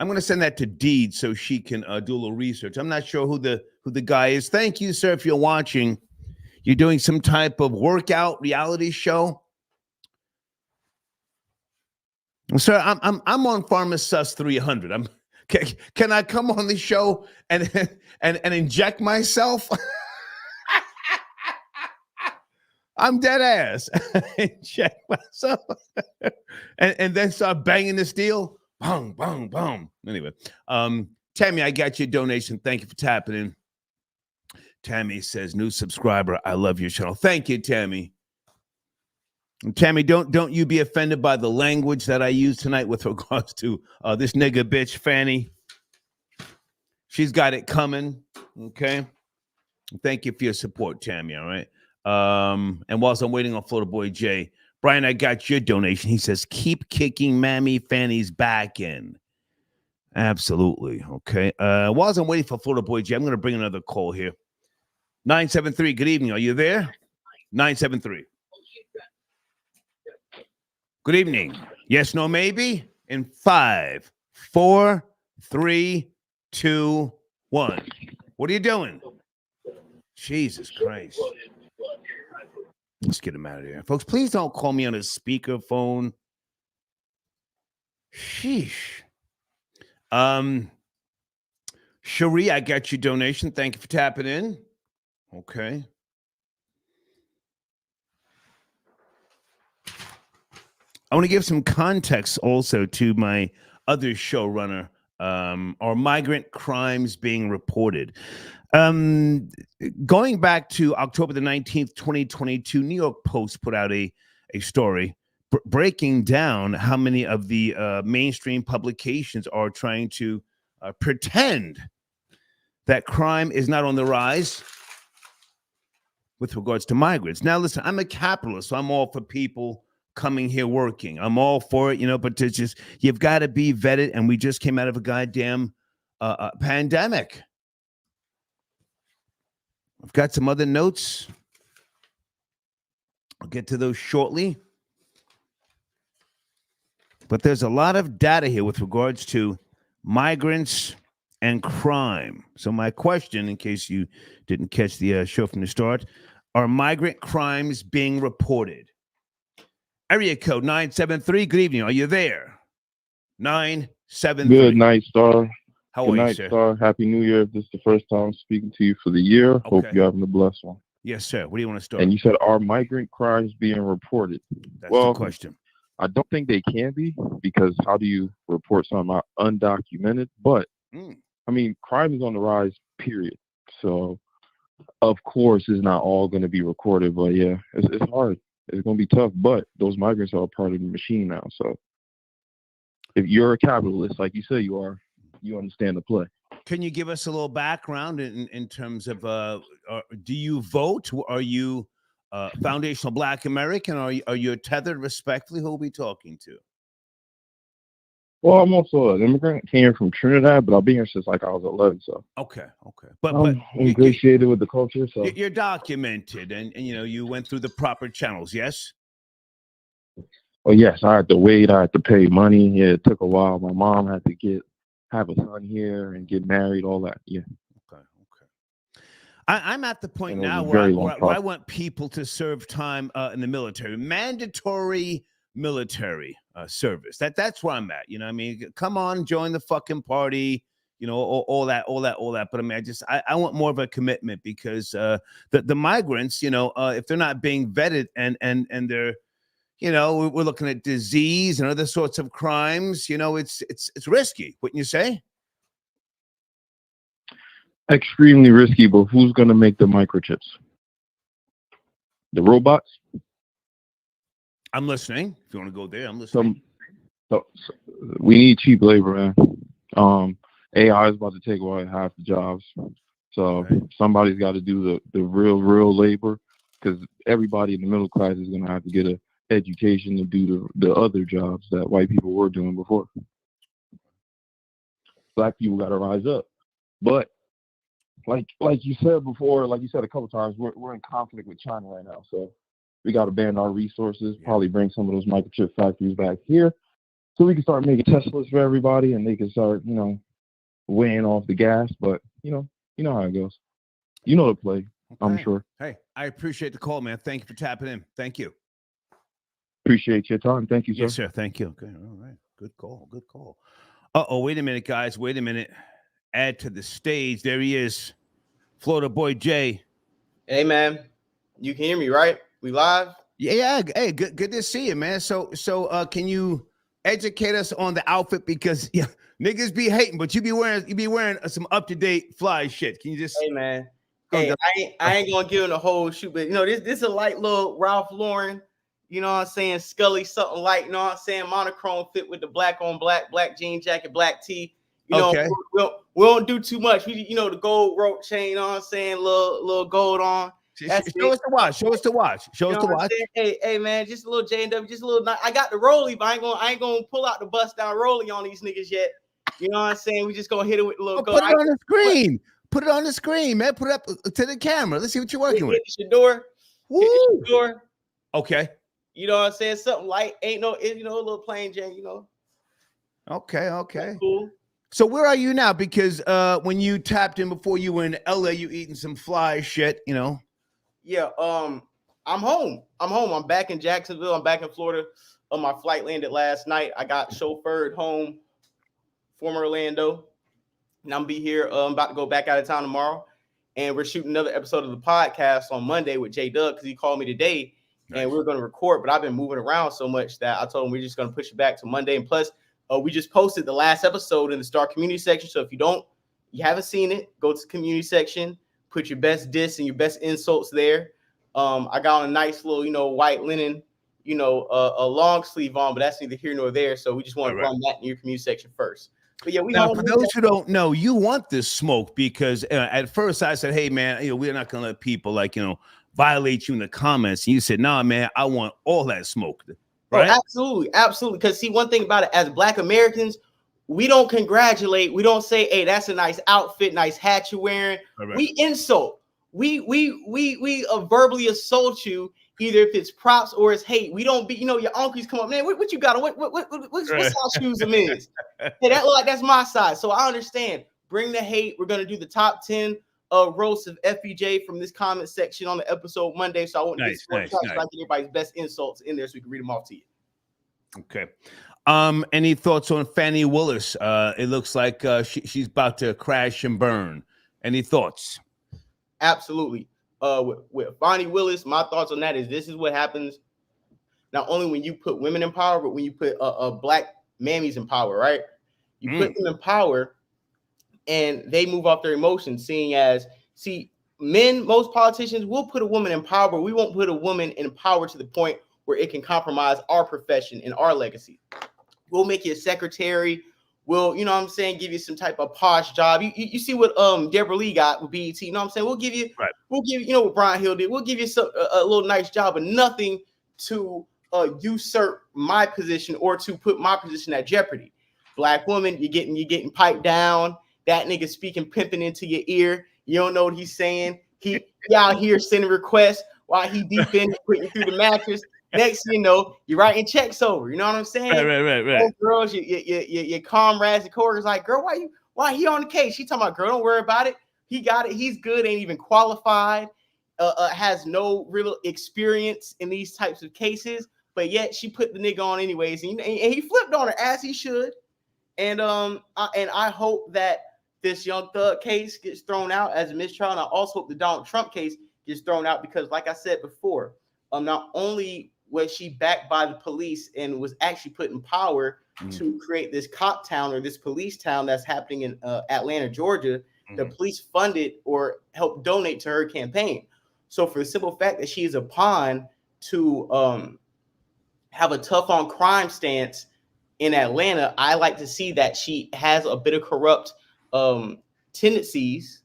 I'm going to send that to Deed so she can do a little research. I'm not sure who the guy is. Thank you, sir, if you're watching. You're doing some type of workout reality show. Sir, I'm on Pharmasus 300. Can I come on the show and inject myself? I'm dead ass. Inject myself and then start banging the steel. Boom, boom, boom. Anyway, Tammy, I got your donation. Thank you for tapping in. Tammy says, new subscriber. I love your channel. Thank you, Tammy. And Tammy, don't you be offended by the language that I use tonight with regards to this nigga bitch, Fanny. She's got it coming. Okay. Thank you for your support, Tammy. All right. And whilst I'm waiting on Florida Boy Jay, Brian, I got your donation. He says, keep kicking Mammy Fanny's back in. Absolutely. Okay. Whilst I'm waiting for Florida Boy Jay, I'm going to bring another call here. 973, good evening. Are you there? 973. Good evening. Yes, no, maybe? In 5, 4, 3, 2, 1. What are you doing? Jesus Christ. Let's get him out of here. Folks, please don't call me on a speakerphone. Sheesh. Cherie, I got your donation. Thank you for tapping in. Okay. I want to give some context also to my other showrunner, or migrant crimes being reported. Going back to October the 19th, 2022, New York Post put out a story breaking down how many of the mainstream publications are trying to pretend that crime is not on the rise with regards to migrants. Now, listen, I'm a capitalist, so I'm all for people coming here working. I'm all for it, but it's just, you've got to be vetted, and we just came out of a goddamn pandemic. I've got some other notes. I'll get to those shortly. But there's a lot of data here with regards to migrants and crime. So my question, in case you didn't catch the show from the start, are migrant crimes being reported? Area code 973. Good evening. Are you there? 973. Good night, Star. How Good are you, night, sir? Star. Happy New Year. If this is the first time speaking to you for the year, hope Okay. you're having a blessed one. Yes, sir. What do you want to start? And you said, are migrant crimes being reported? That's well, the question. I don't think they can be, because how do you report something undocumented? But, I mean, crime is on the rise, period. So, of course, it's not all going to be recorded. But, yeah, it's hard. It's going to be tough. But those migrants are a part of the machine now. So, if you're a capitalist, like you say you are, you understand the play. Can you give us a little background in terms of do you vote? Are you foundational Black American? Are you tethered respectfully? Who are we talking to? Well, I'm also an immigrant. Came here from Trinidad, but I've been here since like I was 11. So okay. But I'm ingratiated with the culture. So you're documented, and you know you went through the proper channels. Yes. Well, yes, I had to wait. I had to pay money. Yeah, it took a while. My mom had to have a son here and get married, all that. Yeah. Okay. I'm at the point now where I want people to serve time in the military, mandatory military service. That's where I'm at. You know, I mean, come on, join the fucking party. You know, all that. But I mean, I want more of a commitment, because the migrants, you know, if they're not being vetted and they're, you know, we're looking at disease and other sorts of crimes. You know, it's risky, wouldn't you say? Extremely risky, but who's going to make the microchips? The robots? I'm listening. If you want to go there, I'm listening. So we need cheap labor, man. AI is about to take away half the jobs. So somebody's got to do the real labor, because everybody in the middle class is going to have to get an education to do the other jobs that white people were doing before. Black people got to rise up. But like you said before, like you said a couple times, we're in conflict with China right now. So we got to band our resources, probably bring some of those microchip factories back here, so we can start making Teslas for everybody, and they can start, you know, weighing off the gas. But you know how it goes. You know the play, I'm sure. Hey, I appreciate the call, man. Thank you for tapping in. Thank you. Appreciate your time. Thank you, sir. Yes, sir. Thank you. Okay. All right. Good call. Uh-oh, wait a minute, guys. Wait a minute. Add to the stage. There he is. Florida boy Jay. Hey, man. You can hear me, right? We live? Yeah. Hey, good to see you, man. So can you educate us on the outfit? Because niggas be hating, but you be wearing some up-to-date fly shit. Can you just Hey, man. Hey, I ain't gonna give him the whole shoot, but you know, this is a light little Ralph Lauren, you know what I'm saying, Scully, something light, you know what I'm saying, monochrome fit with the black on black jean jacket, black tee. You know, we don't do too much. We, you know, the gold rope chain, you know what I'm saying, little gold on. Show us the watch. Hey, man, just a little J&W, just a little. I got the rollie, but I ain't gonna pull out the bust down rollie on these niggas yet. You know what I'm saying? We just gonna hit it with a little gold. Put it on the screen. Put it on the screen, man. Put it up to the camera. Let's see what you're working with. Hit your door. Okay. You know what I'm saying? Something light. Ain't no, you know, a little plain Jane, you know. Okay. That's cool. So where are you now? Because when you tapped in before, you were in LA, you eating some fly shit, you know. Yeah, I'm home. I'm back in Jacksonville. I'm back in Florida. My flight landed last night. I got chauffeured home from Orlando. And I'm be here. I'm about to go back out of town tomorrow. And we're shooting another episode of the podcast on Monday with J Doug, because he called me today. Nice. And we're going to record. But I've been moving around so much that I told him we're just going to push it back to Monday. And plus, we just posted the last episode in the Star community section. So if you haven't seen it, go to the community section, put your best diss and your best insults there. I got on a nice little, you know, white linen, you know, a long sleeve on, but that's neither here nor there. So we just want to run that in your community section first. But yeah, now, for those who don't know, you want this smoke, because at first I said, hey, man, you know, we're not going to let people, like, you know, violate you in the comments. And you said, nah, man, I want all that smoke. Right? Oh, absolutely. Because see, one thing about it, as Black Americans, we don't congratulate. We don't say, hey, that's a nice outfit, nice hat you're wearing. Right. We insult. we verbally assault you, either if it's props or it's hate. We don't be, your uncles come up, man, what you got on? What size shoes them is? Hey, that look like that's my size. So I understand. Bring the hate. We're gonna do the top 10 roasts of FBJ from this comment section on the episode Monday. So I want to get everybody's best insults in there so we can read them off to you. Okay. Any thoughts on Fanny Willis? It looks like she's about to crash and burn. Any thoughts? Absolutely. With Fanny Willis, my thoughts on that is this is what happens not only when you put women in power, but when you put black mammies in power, right? You put them in power and they move off their emotions, men, most politicians will put a woman in power, but we won't put a woman in power to the point where it can compromise our profession and our legacy. We'll make you a secretary. We'll, give you some type of posh job. You see what Deborah Lee got with BET. You know what I'm saying? We'll give you, what Brian Hill did. We'll give you a little nice job, but nothing to usurp my position or to put my position at jeopardy. Black woman, you're getting piped down. That nigga speaking pimping into your ear. You don't know what he's saying. He out here sending requests while he deep in putting you through the mattress. Next, you're writing checks over. You know what I'm saying? Right. Those girls, your comrades, your coworkers, like, girl, why he on the case? She talking about, girl, don't worry about it. He got it. He's good. Ain't even qualified. Has no real experience in these types of cases. But yet she put the nigga on anyways, and he flipped on her as he should. And I hope that this Young Thug case gets thrown out as a mistrial, and I also hope the Donald Trump case gets thrown out because, like I said before, not only was she backed by the police and was actually put in power to create this cop town or this police town that's happening in Atlanta, Georgia, the police funded or helped donate to her campaign. So for the simple fact that she is a pawn to have a tough on crime stance in Atlanta, I like to see that she has a bit of corrupt tendencies,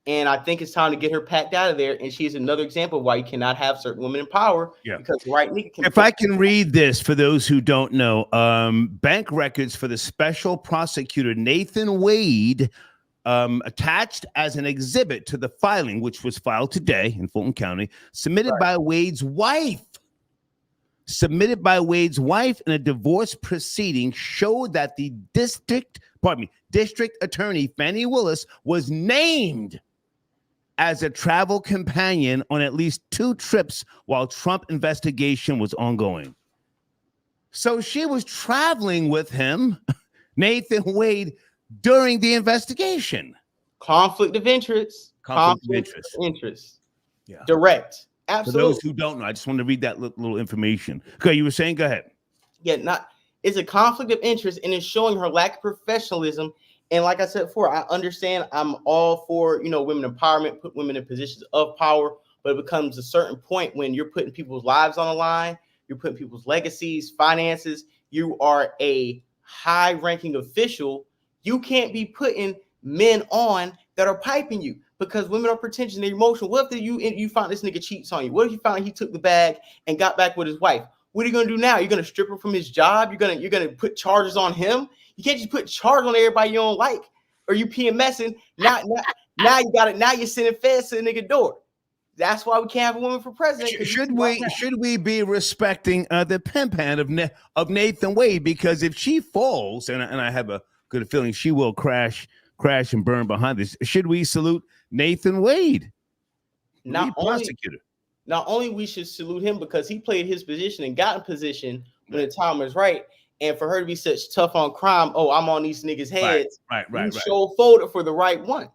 and I think it's time to get her packed out of there. And she's another example of why you cannot have certain women in power. Because the right nigga can. If I can read this for those who don't know, bank records for the special prosecutor Nathan Wade attached as an exhibit to the filing, which was filed today in Fulton County, submitted by Wade's wife. Submitted by Wade's wife in a divorce proceeding, showed that the district attorney Fanny Willis was named as a travel companion on at least 2 trips while Trump investigation was ongoing. So she was traveling with him, Nathan Wade, during the investigation. Conflict of interest. Conflict of interest. Yeah. Direct. Absolutely. For those who don't know, I just wanted to read that little information. Okay, you were saying, go ahead. Yeah, it's a conflict of interest, and it's showing her lack of professionalism. And like I said before, I understand I'm all for, women empowerment, put women in positions of power, but it becomes a certain point when you're putting people's lives on the line, you're putting people's legacies, finances, you are a high-ranking official, you can't be putting men on that are piping you. Because women are pretentious and they're emotional. What if you find this nigga cheats on you? What if you found he took the bag and got back with his wife? What are you gonna do now? You're gonna strip him from his job? You're gonna put charges on him? You can't just put charges on everybody you don't like, or you PMSing. Now you got it. Now you're sending feds to the nigga door. That's why we can't have a woman for president. Should we be respecting the pimp hand of Nathan Wade? Because if she falls, and I have a good feeling she will crash and burn behind this, should we salute Nathan Wade, prosecutor? Not only we should salute him because he played his position and got in position when the time was right, and for her to be such tough on crime, I'm on these niggas' heads. Right. Show folder for the right one.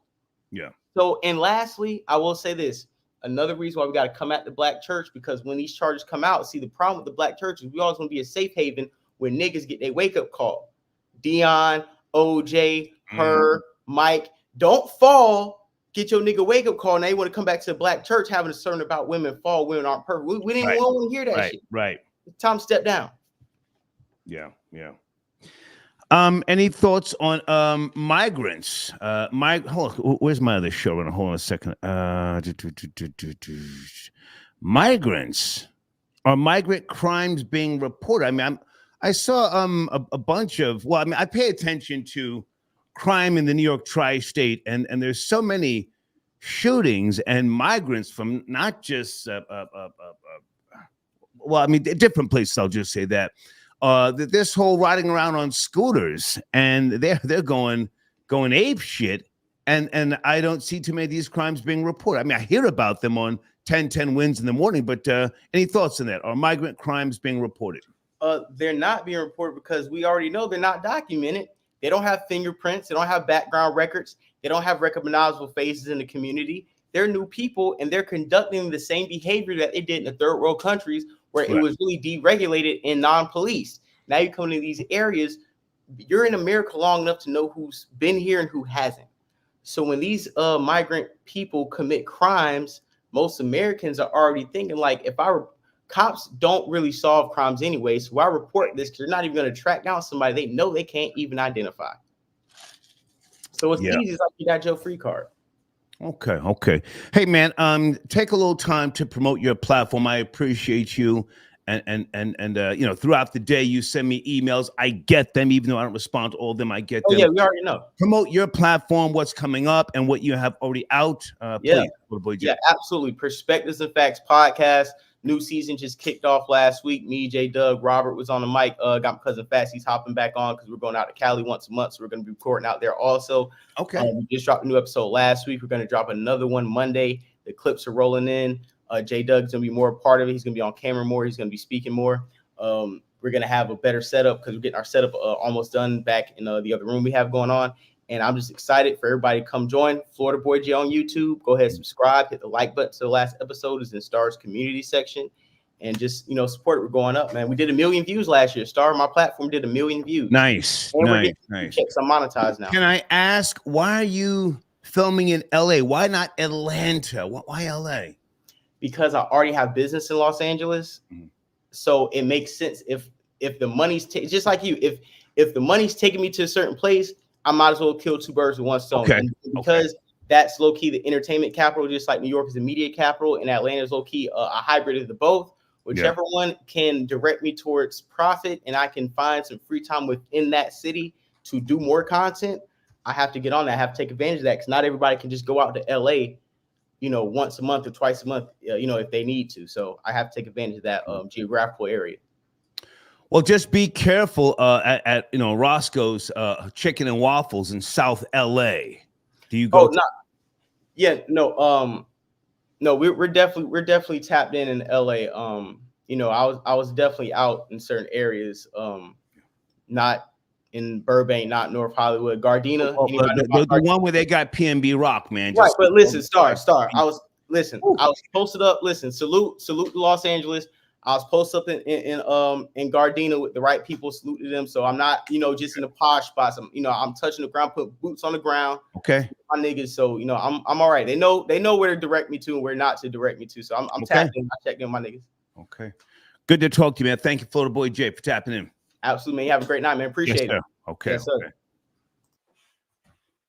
Yeah. So, and lastly, I will say this: another reason why we got to come at the black church, because when these charges come out, see, the problem with the black church is we always want to be a safe haven when niggas get their wake up call. Dion, OJ, her, Mike, don't fall. Get your nigga wake up call. Now you want to come back to the black church having a concern about women fall. Women aren't perfect. We didn't want to hear that shit. Right. It's time to step down. Yeah. Any thoughts on migrants? Where's my other show? Hold on a second. Migrants. Are migrant crimes being reported? I mean, I saw a bunch of. Well, I mean, I pay attention to crime in the New York tri-state, and there's so many shootings and migrants from not just well, I mean, different places. I'll just say that this whole riding around on scooters, and they're going ape shit, and I don't see too many of these crimes being reported. I mean, I hear about them on 10 wins in the morning, but any thoughts on that? Are migrant crimes being reported? They're not being reported because we already know they're not documented. They don't have fingerprints. They don't have background records. They don't have recognizable faces in the community. They're new people, and they're conducting the same behavior that they did in the third world countries, where it was really deregulated and non-police. Now you come into these areas, you're in America long enough to know who's been here and who hasn't. So when these migrant people commit crimes, most Americans are already thinking like, if I were cops don't really solve crimes anyway, so why report this? Because they're not even going to track down somebody they know they can't even identify. So it's easy, it's like you got your free card. Okay. Hey man, take a little time to promote your platform. I appreciate you. And you know, throughout the day you send me emails. I get them, even though I don't respond to all of them. I get them. Yeah, we already know. Promote your platform, what's coming up, and what you have already out. Please, yeah, absolutely. Perspectives and Facts podcast. New season just kicked off last week. Me, J Doug, Robert was on the mic. Got my cousin Fast. He's hopping back on because we're going out to Cali once a month. So we're going to be recording out there also. Okay. We just dropped a new episode last week. We're going to drop another one Monday. The clips are rolling in. J Doug's going to be more a part of it. He's going to be on camera more. He's going to be speaking more. We're going to have a better setup because we're getting our setup almost done back in the other room we have going on. And I'm just excited for everybody to come join Florida Boy J on YouTube. Go ahead, subscribe, hit the like button. So the last episode is in Star's community section. And just, support it. We're going up, man. We did 1 million views last year. Star, my platform did 1 million views. Nice. And nice. Checks. I'm monetized now. Can I ask, why are you filming in LA? Why not Atlanta? Why LA? Because I already have business in Los Angeles. Mm-hmm. So it makes sense if the money's just like you, if the money's taking me to a certain place, I might as well kill two birds with one stone. Okay. And because that's low key the entertainment capital, just like New York is the media capital, and Atlanta is low key a hybrid of the both. Whichever one can direct me towards profit, and I can find some free time within that city to do more content, I have to get on that. I have to take advantage of that because not everybody can just go out to LA, once a month or twice a month, if they need to. So I have to take advantage of that geographical area. Well, just be careful at Roscoe's Chicken and Waffles in South LA. Do you go? No, we're definitely tapped in LA. I was definitely out in certain areas, not in Burbank, not North Hollywood, Gardena. The one where they got PNB Rock, man. Right, but listen, Star. I was posted up. Listen, salute to Los Angeles. I was posted up in Gardena with the right people, saluted them. So I'm not, just in the posh spots. I'm touching the ground, put boots on the ground. Okay. My niggas. So, I'm all right. They know where to direct me to and where not to direct me to. So I'm tapping in. I checked in my niggas. Okay. Good to talk to you, man. Thank you, Florida Boy J, for tapping in. Absolutely, man. You have a great night, man. Appreciate it. Okay. Yes, sir. Okay.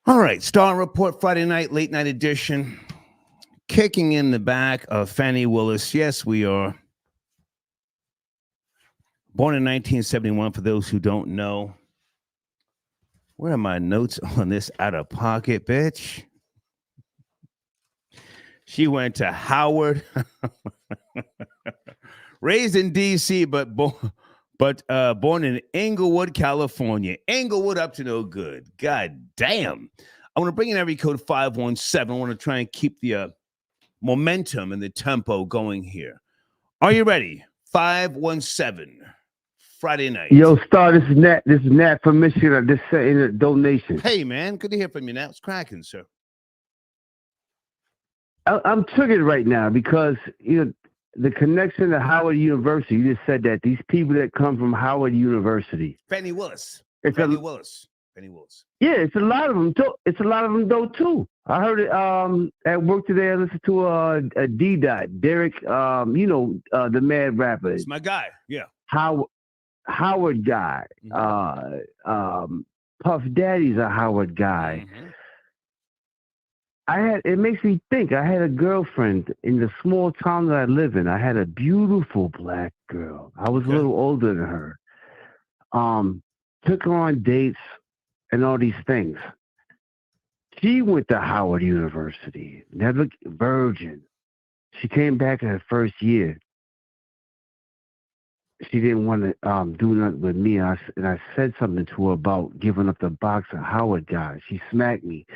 All right. Star Report Friday night, late night edition. Kicking in the back of Fanny Willis. Yes, we are. Born in 1971, for those who don't know. Where are my notes on this out of pocket, bitch? She went to Howard. Raised in D.C., but born in Inglewood, California. Inglewood up to no good. God damn. I want to bring in every code 517. I want to try and keep the momentum and the tempo going here. Are you ready? 517. Friday night. Yo, Star, this is Nat from Michigan. I just sent in a donation. Hey, man. Good to hear from you, Nat. It's cracking, sir. I'm triggered right now because, the connection to Howard University, you just said that. These people that come from Howard University. Fanny Willis. Fanny Willis. Yeah, it's a lot of them, too. I heard it at work today. I listened to a D-Dot, Derek, the mad rapper. It's my guy, yeah. Howard guy. Mm-hmm. Puff Daddy's a Howard guy. Mm-hmm. It makes me think. I had a girlfriend in the small town that I live in. I had a beautiful black girl. I was a little older than her. Took her on dates and all these things. She went to Howard University, never virgin. She came back in her first year. She didn't want to do nothing with me. And I said something to her about giving up the box of Howard guys. She smacked me.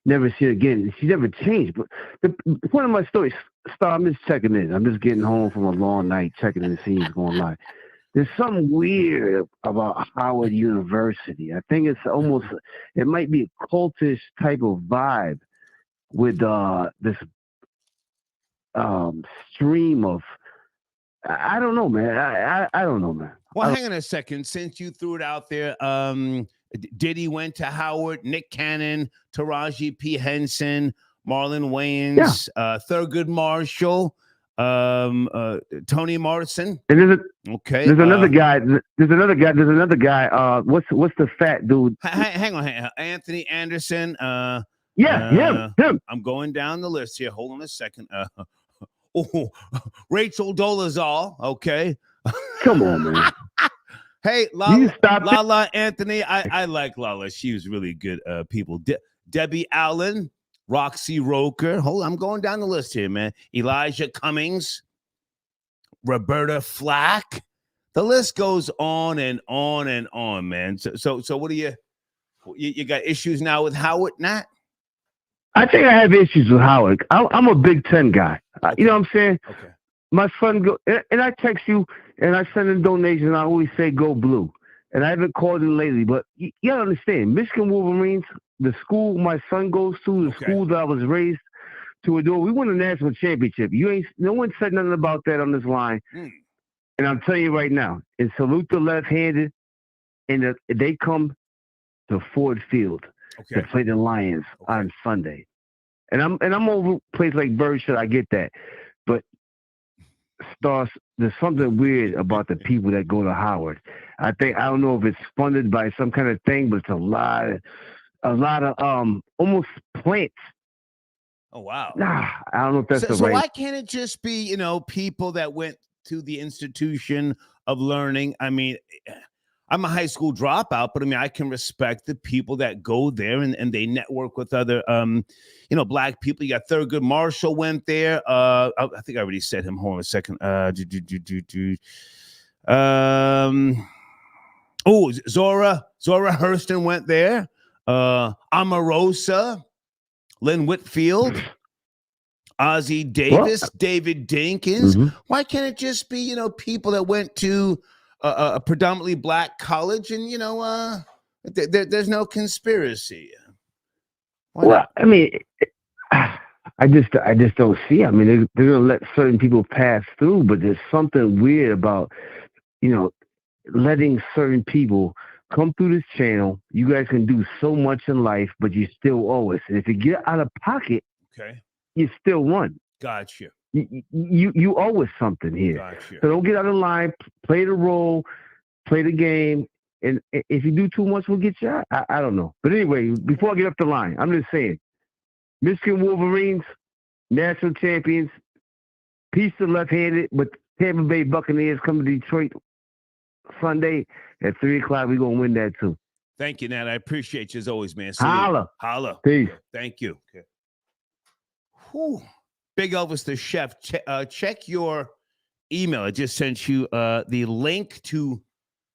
Never see her again. She never changed. But the point of my story, Star, I'm just checking in. I'm just getting home from a long night, checking in to see what's going on. There's something weird about Howard University. I think it's almost, it might be a cultish type of vibe with this stream of, I don't know, man. I don't know, man. Well, hang on a second. Since you threw it out there, Diddy went to Howard, Nick Cannon, Taraji P. Henson, Marlon Wayans, Thurgood Marshall, Toni Morrison. And there's another guy. There's another guy. What's the fat dude? Hang on. Anthony Anderson. Him. I'm going down the list here. Hold on a second. Rachel Dolezal. Okay. Come on, man. Hey, Lala Anthony. I like Lala. She was really good people. Debbie Allen, Roxy Roker. Hold on, I'm going down the list here, man. Elijah Cummings, Roberta Flack. The list goes on and on and on, man. So what do you got issues now with Howard, Nat? I think I have issues with Howard. I'm a Big Ten guy. Okay. You know what I'm saying? Okay. My son go, and I text you, and I send in donations, and I always say go blue. And I haven't called him lately, but you gotta understand, Michigan Wolverines, the school my son goes to, the school that I was raised to adore, we won a national championship. No one said nothing about that on this line. And I'm telling you right now, and salute the left-handed, and they come to Ford Field to play the Lions on Sunday. And I'm over a place like Berkshire, I get that. But Stars, there's something weird about the people that go to Howard. I don't know if it's funded by some kind of thing, but it's a lot of almost plants. Oh wow. Nah, I don't know if that's the right. So why can't it just be, people that went to the institution of learning? I mean, I'm a high school dropout, but I mean, I can respect the people that go there and they network with other, black people. You got Thurgood Marshall went there. I think I already said him. Hold on a second. Zora Hurston went there. Omarosa, Lynn Whitfield, Ozzie Davis, David Dinkins. Why can't it just be, people that went to a predominantly black college and, there's no conspiracy? I mean, I just don't see. I mean, they're going to let certain people pass through, but there's something weird about, letting certain people come through this channel. You guys can do so much in life, but you still owe us. And if you get out of pocket, you still won. Gotcha. You owe us something here. Gotcha. So don't get out of line. Play the role. Play the game. And if you do too much, we'll get you out. I don't know. But anyway, before I get up the line, I'm just saying, Michigan Wolverines, national champions, peace to left-handed, but Tampa Bay Buccaneers come to Detroit Sunday at 3 o'clock. We're going to win that too. Thank you, Nat. I appreciate you as always, man. Holla. Peace. Thank you. Okay. Whew. Big Elvis the Chef. Check your email. I just sent you the link to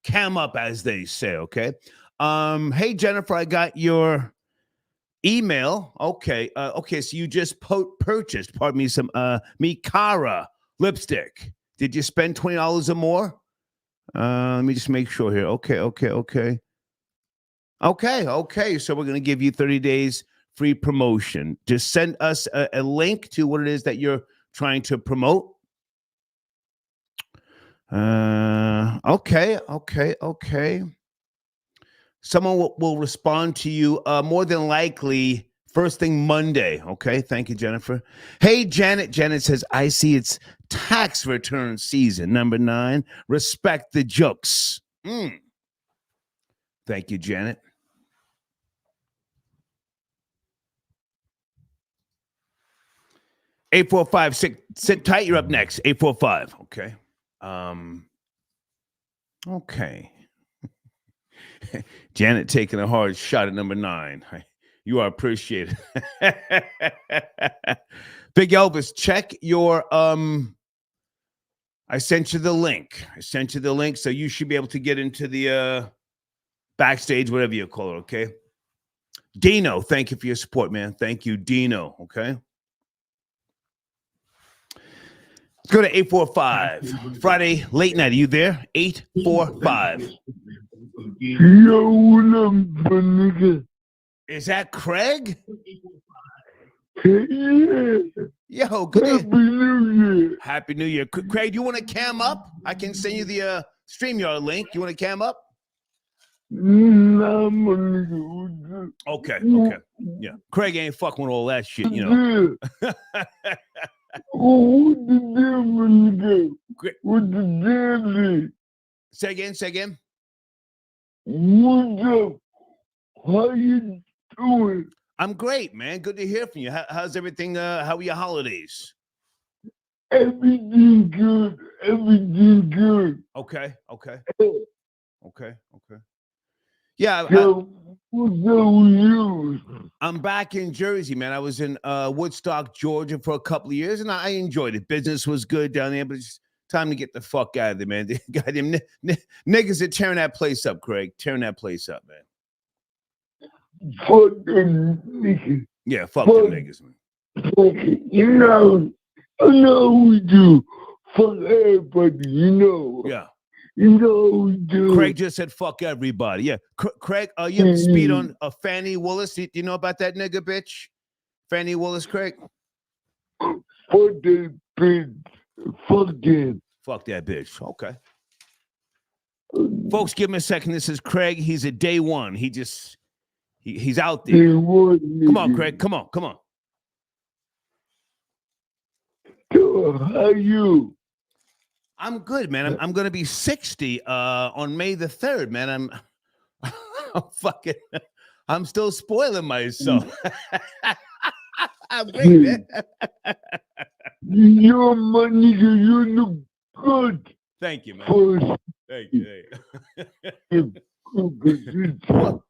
Cam Up, as they say, okay? Hey, Jennifer, I got your email. Okay. So you just purchased, some Mikara lipstick. Did you spend $20 or more? Let me just make sure here. Okay. So we're going to give you 30 days free promotion. Just send us a link to what it is that you're trying to promote. Okay. Someone will respond to you more than likely first thing Monday. Okay. Thank you, Jennifer. Hey, Janet. Janet says, I see it's tax return season. Number 9, respect the jokes. Thank you, Janet. $845, sit tight. You're up next. 845. Okay. Okay. Janet taking a hard shot at number 9. You are appreciated. Big Elvis, check your I sent you the link. So you should be able to get into the backstage, whatever you call it, okay? Dino, thank you for your support, man. Thank you, Dino, okay? Let's go to 845. Friday, late night. Are you there? 845. Yo, what up, my nigga? Is that Craig? Yeah. Yo, good day. Happy New Year. Happy New Year. Craig, you want to cam up? I can send you the StreamYard link. You want to cam up? Nah, my nigga. Okay. Yeah. Craig ain't fucking with all that shit, you know. Yeah. Oh, what the deal, my nigga? What the deal is? Say again. What's up? How you doing? I'm great, man. Good to hear from you. How's everything? How are your holidays? Everything good. Okay. Yeah, So, what's up with you? I'm back in Jersey, man. I was in Woodstock, Georgia for a couple of years, and I enjoyed it. Business was good down there, but it's time to get the fuck out of there, man. The goddamn niggas are tearing that place up, Craig. Tearing that place up, man. Fuck them niggas. Yeah, fuck them niggas, man. You know we do. Fuck everybody, you know. Yeah. You know we do. Craig just said fuck everybody. Yeah. Craig, you have to speed on Fanny Willis. Do you know about that nigga bitch? Fanny Willis, Craig? Fuck that bitch. Fuck that. Fuck that bitch. Okay. Folks, give me a second. This is Craig. He's at day one. He's out there. Come on, Craig. Come on. How you? I'm good, man. I'm going to be 60 on May the 3rd, man. I'm still spoiling myself. I'm great, man. You're my nigga. You look good. Thank you, man. Thank you.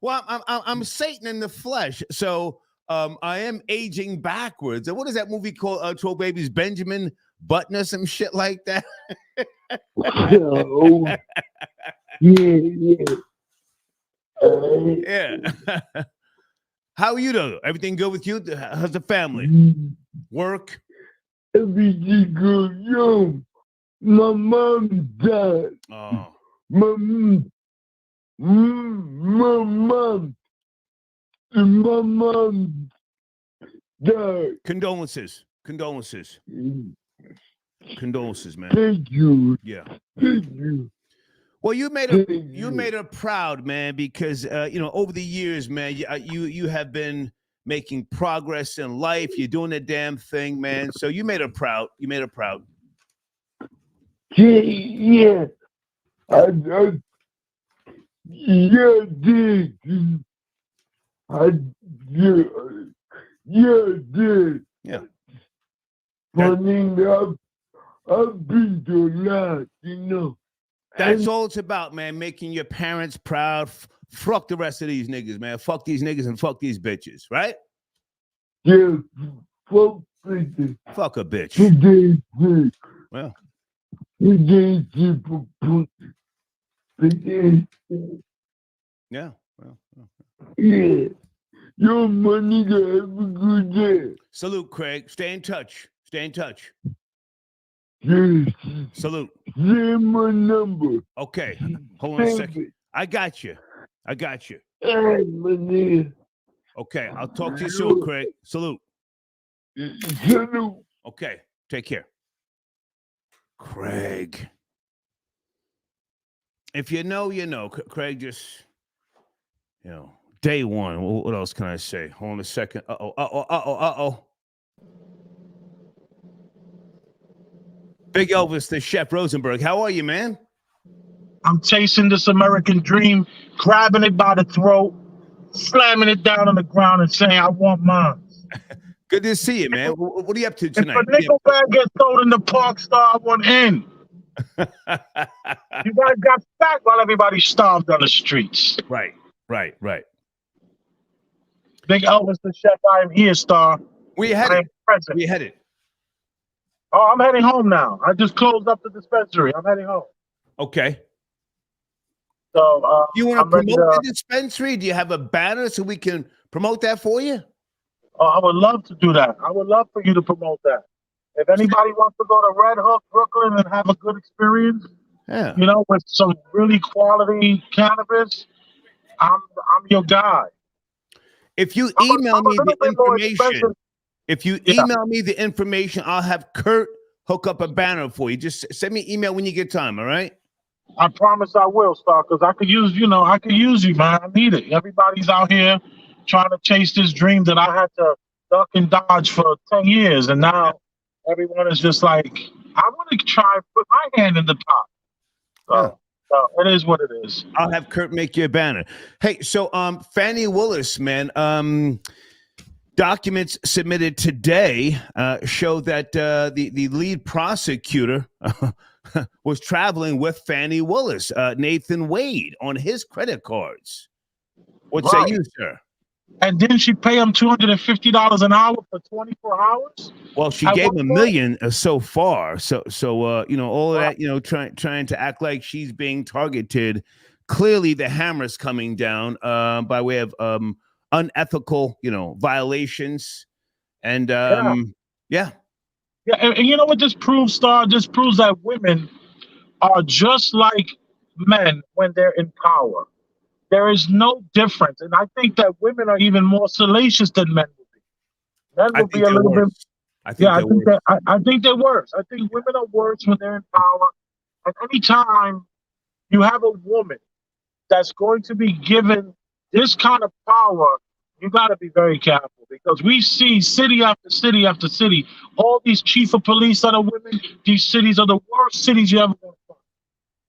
Well, I'm Satan in the flesh, so I am aging backwards. What is that movie called? Troll Babies, Benjamin Button or some shit like that. Yeah. How are you though? Everything good with you? How's the family? Work? Everything good. Yo, my mom died. Oh. My mom died. Condolences, man. Thank you. Yeah. Thank you. Well, you made her proud, man, because over the years, man, you have been making progress in life. You're doing the damn thing, man. So you made her proud. Yeah. I did. Yeah. Funny, I've been to a lot, you know. That's all it's about, man. Making your parents proud. Fuck the rest of these niggas, man. Fuck these niggas and fuck these bitches, right? Yeah. Fuck bitches. Fuck a bitch. Well. Yeah. Yeah. Yo, my nigga, have a good day. Salute, Craig. Stay in touch. Yes. Salute. Send my number. Okay. Hold on a second. I got you. Hey, my nigga. Okay. I'll talk to you soon, Craig. Salute. Salute. Okay. Take care. Craig. If you know, you know. Craig just, day one. What else can I say? Hold on a second. Uh-oh. Big Elvis, the Chef Rosenberg. How are you, man? I'm chasing this American dream, grabbing it by the throat, slamming it down on the ground and saying, I want mine. Good to see you, man. What are you up to tonight? If a nickel bag gets thrown in the park star, I want in. You guys got fat while everybody starved on the streets. Right. Big Elvis the chef, I am here, Star. Where you I headed? am present. Where you headed? Oh, I'm heading home now. I just closed up the dispensary. I'm heading home. Okay. So Do you want to I'm ready promote to. the dispensary? Do you have a banner so we can promote that for you? Oh, I would love to do that. I would love for you to promote that. If anybody wants to go to Red Hook, Brooklyn, and have a good experience, Yeah. you know, with some really quality cannabis, I'm your guy. If you I'm email me a little the bit more information, expensive. if you Yeah. email me the information, I'll have Kurt hook up a banner for you. Just send me an email when you get time, all right? I promise I will, Star, because I could use, I could use you, man. I need it. Everybody's out here trying to chase this dream that I had to duck and dodge for 10 years. And now everyone is just like, I want to try and put my hand in the pot. So it is what it is. I'll have Kurt make you a banner. Hey, so Fanny Willis, man, documents submitted today show that the lead prosecutor was traveling with Fanny Willis, Nathan Wade, on his credit cards. What say you, sir? And didn't she pay him $250 an hour for 24 hours? Well, she gave him $1 million so far. So all of that, trying to act like she's being targeted. Clearly, the hammer's coming down by way of unethical, violations. And yeah. And you know what this proves, Star? This proves that women are just like men when they're in power. There is no difference. And I think that women are even more salacious than men would be. Men would be a little bit. I think they're worse. I think women are worse when they're in power. And anytime you have a woman that's going to be given this kind of power, you got to be very careful, because we see city after city after city, all these chief of police that are women. These cities are the worst cities you ever want to find.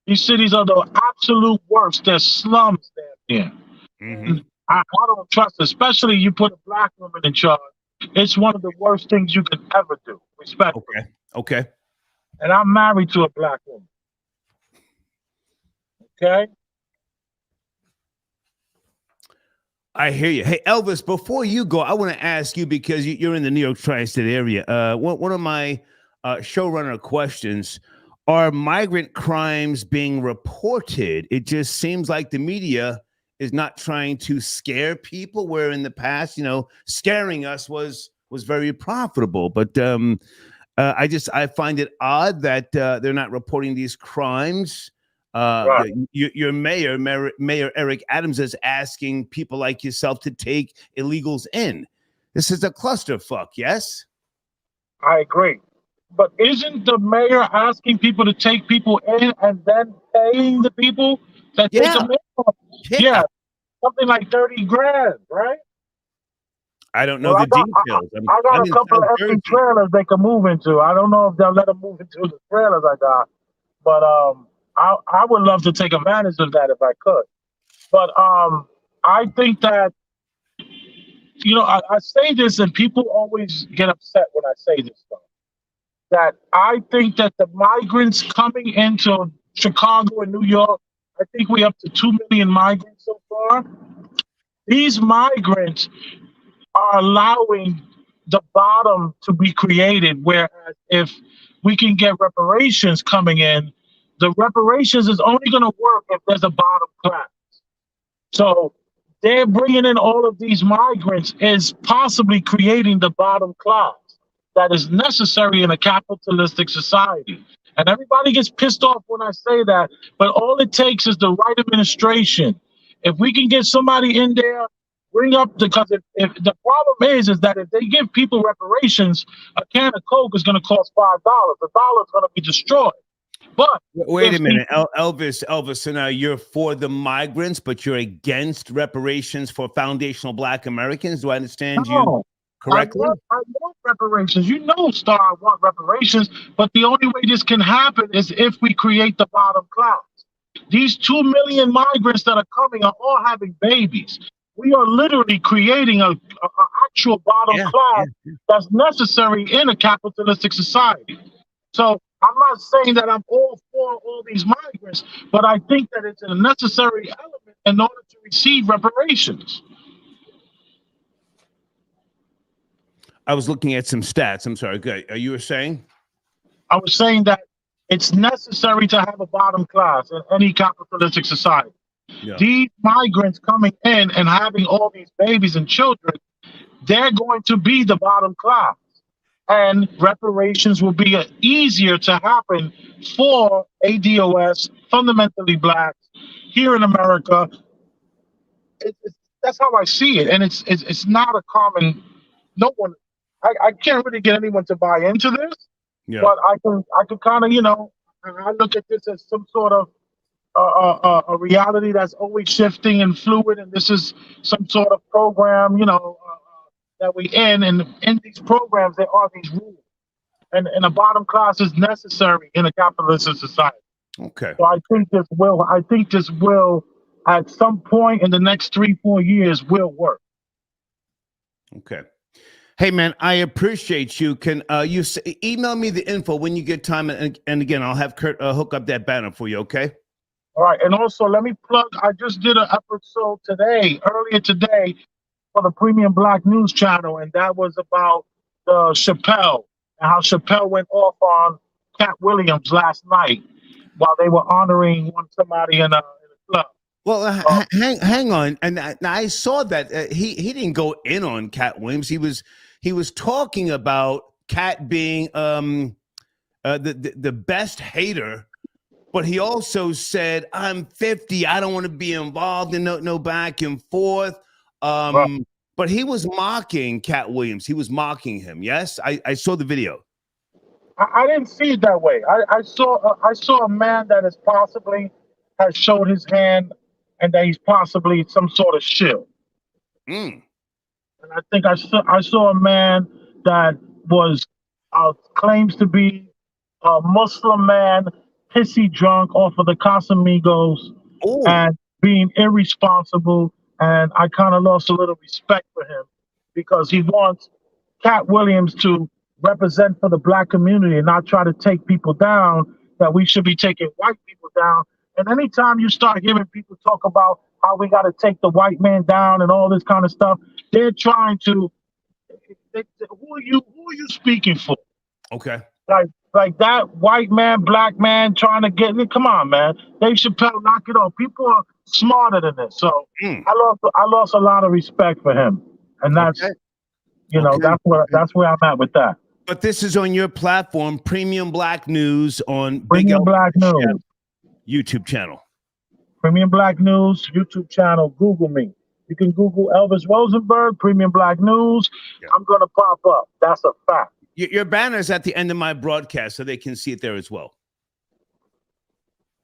These cities are the absolute worst. They're slums down here. Mm-hmm. I don't trust, especially you put a black woman in charge. It's one of the worst things you can ever do. Respectfully. Okay. And I'm married to a black woman. Okay. I hear you. Hey, Elvis, before you go, I want to ask you, because you're in the New York tri-state area. One of my showrunner questions: are migrant crimes being reported? It just seems like the media is not trying to scare people, where in the past, scaring us was very profitable. But I find it odd that they're not reporting these crimes. Your Mayor Eric Adams is asking people like yourself to take illegals in. This is a clusterfuck, yes? I agree. But isn't the mayor asking people to take people in and then paying the people that take them in? Yeah. Something like 30 grand, right? I don't know the details. I got a couple of empty trailers they can move into. I don't know if they'll let them move into the trailers I got. But I would love to take advantage of that if I could. But I think that, I say this and people always get upset when I say this stuff. That I think that the migrants coming into Chicago and New York, I think we're up to 2 million migrants so far. These migrants are allowing the bottom to be created, whereas if we can get reparations coming in, the reparations is only going to work if there's a bottom class. So they're bringing in all of these migrants is possibly creating the bottom class that is necessary in a capitalistic society. And everybody gets pissed off when I say that, but all it takes is the right administration. If we can get somebody in there, bring up, because if the problem is that if they give people reparations, a can of Coke is going to cost $5. The dollar is going to be destroyed. But wait a minute, Elvis. So now you're for the migrants, but you're against reparations for foundational Black Americans. Do I understand you correctly? I want reparations. Star, I want reparations. But the only way this can happen is if we create the bottom class. These 2 million migrants that are coming are all having babies. We are literally creating a actual bottom class that's necessary in a capitalistic society. So I'm not saying that I'm all for all these migrants, but I think that it's a necessary element in order to receive reparations. I was looking at some stats. I'm sorry. Good. You were saying? I was saying that it's necessary to have a bottom class in any capitalistic society. Yeah. These migrants coming in and having all these babies and children, they're going to be the bottom class. And reparations will be easier to happen for ADOS, fundamentally black, here in America. That's how I see it. And it's not a common, no one, I can't really get anyone to buy into this, but I can kind of, I look at this as some sort of a reality that's always shifting and fluid. And this is some sort of program, that we in. And in these programs, there are these rules. And a bottom class is necessary in a capitalist society. Okay. So I think this will, at some point in the next 3-4 years, will work. Okay. Hey man, I appreciate you. Can you email me the info when you get time, and again, I'll have Kurt hook up that banner for you. Okay. All right, and also let me plug. I just did an episode earlier today, for the Premium Black News Channel, and that was about Chappelle and how Chappelle went off on Cat Williams last night while they were honoring somebody in a club. Well, hang on, and I saw that he didn't go in on Cat Williams. He was talking about Cat being the best hater, but he also said, "I'm 50. I don't want to be involved in no back and forth." Right. But he was mocking Cat Williams. He was mocking him. Yes, I saw the video. I didn't see it that way. I saw a man that is possibly has showed his hand, and that he's possibly some sort of shill. And I think I saw a man that was claims to be a Muslim man, pissy drunk off of the Casamigos, and being irresponsible. And I kind of lost a little respect for him because he wants Cat Williams to represent for the black community and not try to take people down, that we should be taking white people down. And anytime you start hearing people talk about how we got to take the white man down and all this kind of stuff, they're trying to, who are you speaking for? Okay. Like that white man, black man trying to get me. Come on, man. Dave Chappelle, knock it off. People are smarter than this. So I lost a lot of respect for him. And that's, that's where I'm at with that. But this is on your platform, Premium Black News on Premium Black News YouTube channel. Premium Black News YouTube channel. Google me. You can Google Elvis Rosenberg, Premium Black News. Yeah. I'm going to pop up. That's a fact. Your banner is at the end of my broadcast, so they can see it there as well.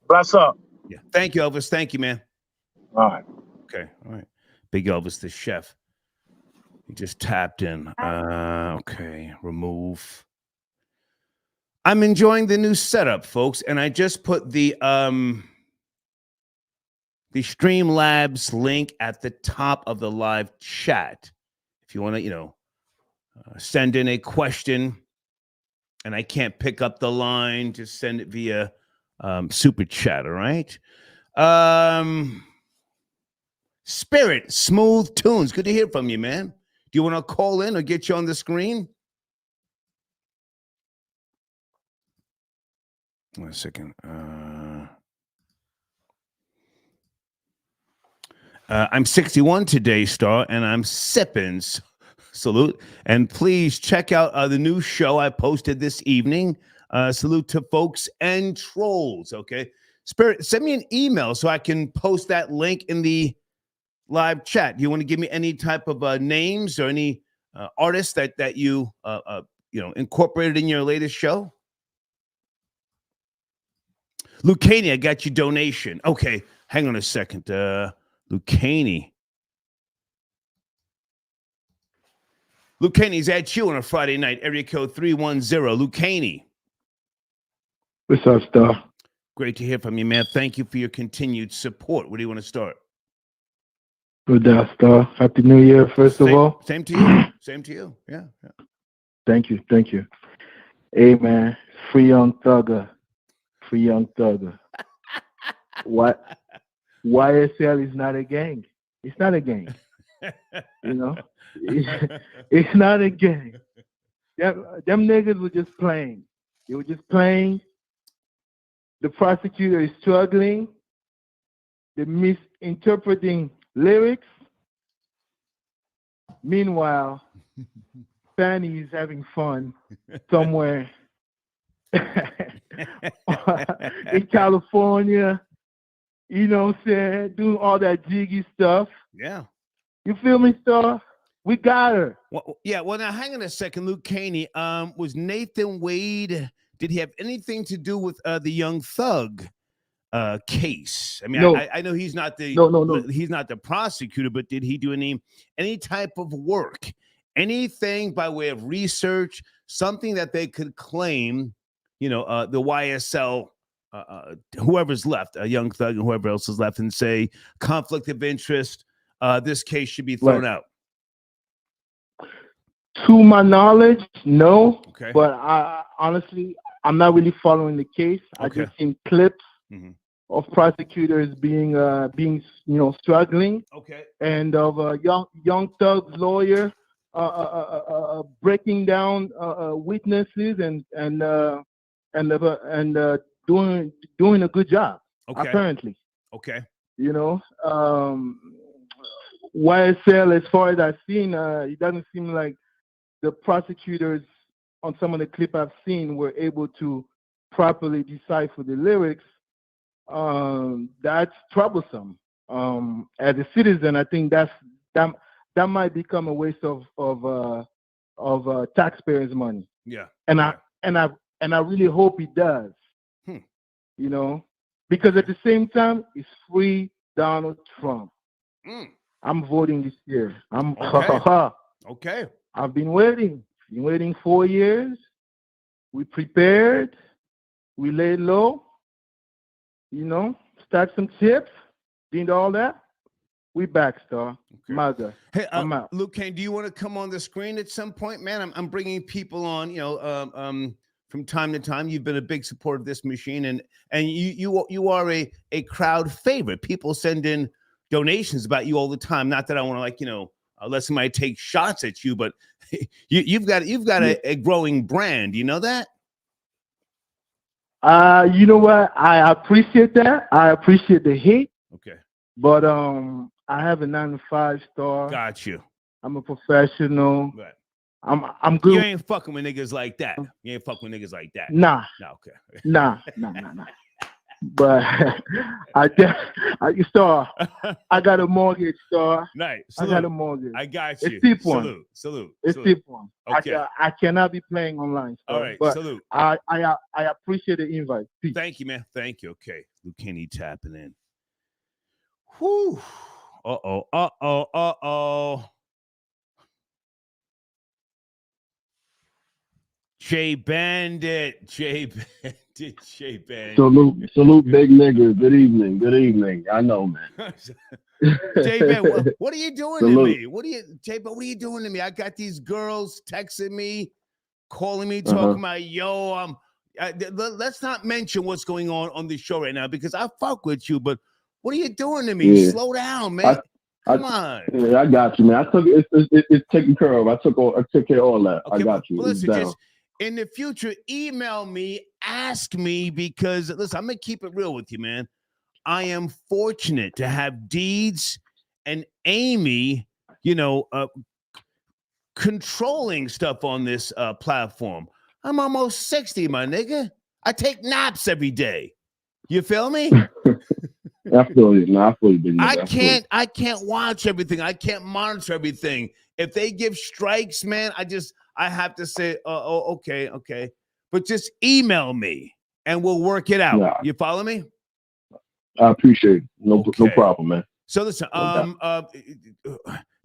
Bless up. Yeah. Thank you, Elvis. Thank you, man. All right. Okay. All right. Big Elvis, the chef. He just tapped in. Okay. Remove. I'm enjoying the new setup, folks, and I just put the Streamlabs link at the top of the live chat. If you want to, send in a question, and I can't pick up the line, just send it via super chat. All right. Spirit Smooth Tunes. Good to hear from you, man. Do you want to call in or get you on the screen? 1 second. I'm 61 today, Star, and I'm sipping. Salute. And please check out the new show I posted this evening. Salute to folks and trolls. Okay. Spirit, send me an email so I can post that link in the live chat. Do you want to give me any type of names or any artists that you incorporated in your latest show? Lucania, I got your donation. Okay. Hang on a second. Lucania. Lucani's at you on a Friday night, area code 310. Lucani. What's up, Star? Great to hear from you, man. Thank you for your continued support. Where do you want to start? Good day, Star. Happy New Year, first of all. Same to you. Same to you. Yeah. Thank you. Hey, man. Free Young Thugger. Free Young Thugger. What? YSL is not a gang. It's not a gang. It's not a gang. them niggas were just playing. They were just playing. The prosecutor is struggling. They're misinterpreting lyrics. Meanwhile, Fanny is having fun somewhere in California. You know what I'm saying? Doing all that jiggy stuff. Yeah. You feel me, Star? We got her. Well, yeah. Well, now hang on a second, Luke Caney. Was Nathan Wade? Did he have anything to do with the Young Thug case? I mean, No. I know he's not the No. he's not the prosecutor, but did he do any type of work, anything by way of research, something that they could claim? You know, the YSL. Whoever's left, a Young Thug and whoever else is left, and say conflict of interest, this case should be thrown out. To my knowledge, no. Okay. But I honestly, I'm not really following the case. Okay. I just seen clips of prosecutors being struggling. Okay. And of young Thug's lawyer breaking down witnesses and doing a good job. Okay. Apparently. Okay. You know, YSL, as far as I've seen, it doesn't seem like the prosecutors on some of the clip I've seen were able to properly decipher the lyrics. That's troublesome. As a citizen, I think that might become a waste of taxpayers' money. Yeah. And I really hope it does. You know, because at the same time, it's free Donald Trump. I'm voting this year. Okay. I've been waiting 4 years. We prepared. We laid low. You know, stacked some chips. Did all that. We back, Star. Okay. Mother. Hey, I'm out. Luke Kane, do you want to come on the screen at some point, man? I'm bringing people on. You know, from time to time. You've been a big supporter of this machine, and you are a crowd favorite. People send in donations about you all the time. Not that I want to let somebody take shots at you, but you've got a growing brand. You know that? You know what? I appreciate that. I appreciate the hate. Okay. But I have a 9-to-5 Star. Got you. I'm a professional. Right. I'm good. You ain't fucking with niggas like that. You ain't fucking with niggas like that. Nah. No, okay. Nah. But Star, I got a mortgage, Star. Nice. I got a mortgage. I got you. It's cheap one. Salute. It's cheap one. Okay. I cannot be playing online, Star. All right. But Salute. I appreciate the invite. Peace. Thank you, man. Thank you. Okay. Luke Kenny tapping in. Whew. Uh-oh. Jay Bandit. Salute, big niggas. Good evening. I know, man. Jay Bandit, what are you doing to me? What are you doing to me? I got these girls texting me, calling me, talking about, yo, let's not mention what's going on the show right now because I fuck with you, but what are you doing to me? Yeah. Slow down, man. Come on. Yeah, I got you, man. It's taken care of. I took care of all that. Okay, I got you. Listen, just in the future, email me, ask me, because listen, I'm gonna keep it real with you, man. I am fortunate to have Deeds and Amy, controlling stuff on this platform. I'm almost 60, my nigga. I take naps every day. You feel me? I feel you. No, I feel you, big nigga. I can't watch everything. I can't monitor everything. If they give strikes, man, I have to say, okay. But just email me and we'll work it out. Yeah. You follow me? I appreciate it. No problem, man. So listen,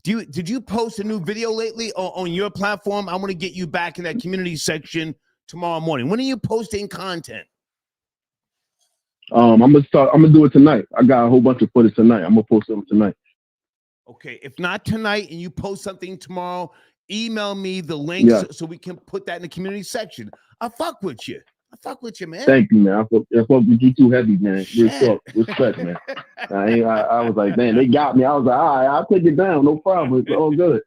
did you post a new video lately on your platform? I want to get you back in that community section tomorrow morning. When are you posting content? I'm gonna do it tonight. I got a whole bunch of footage tonight. I'm gonna post them tonight. Okay, if not tonight and you post something tomorrow, email me the links so we can put that in the community section. I fuck with you, man. Thank you, man. I fuck with you too heavy, man. Respect, man. I was like, man, they got me. I was like, all right, I'll take it down. No problem. It's all good.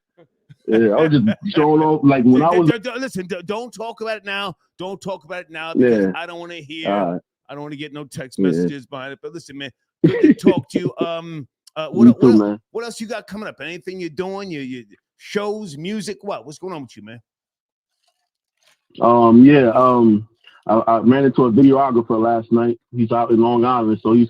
Yeah, I was just showing off. Like when I was. Listen, don't talk about it now. Don't talk about it now because I don't want to hear. I don't want to get no text messages behind it. But listen, man, good to talk to you. What else you got coming up? Anything you're doing? You shows, music? What's going on with you, man? I ran into a videographer last night. He's out in Long Island, so he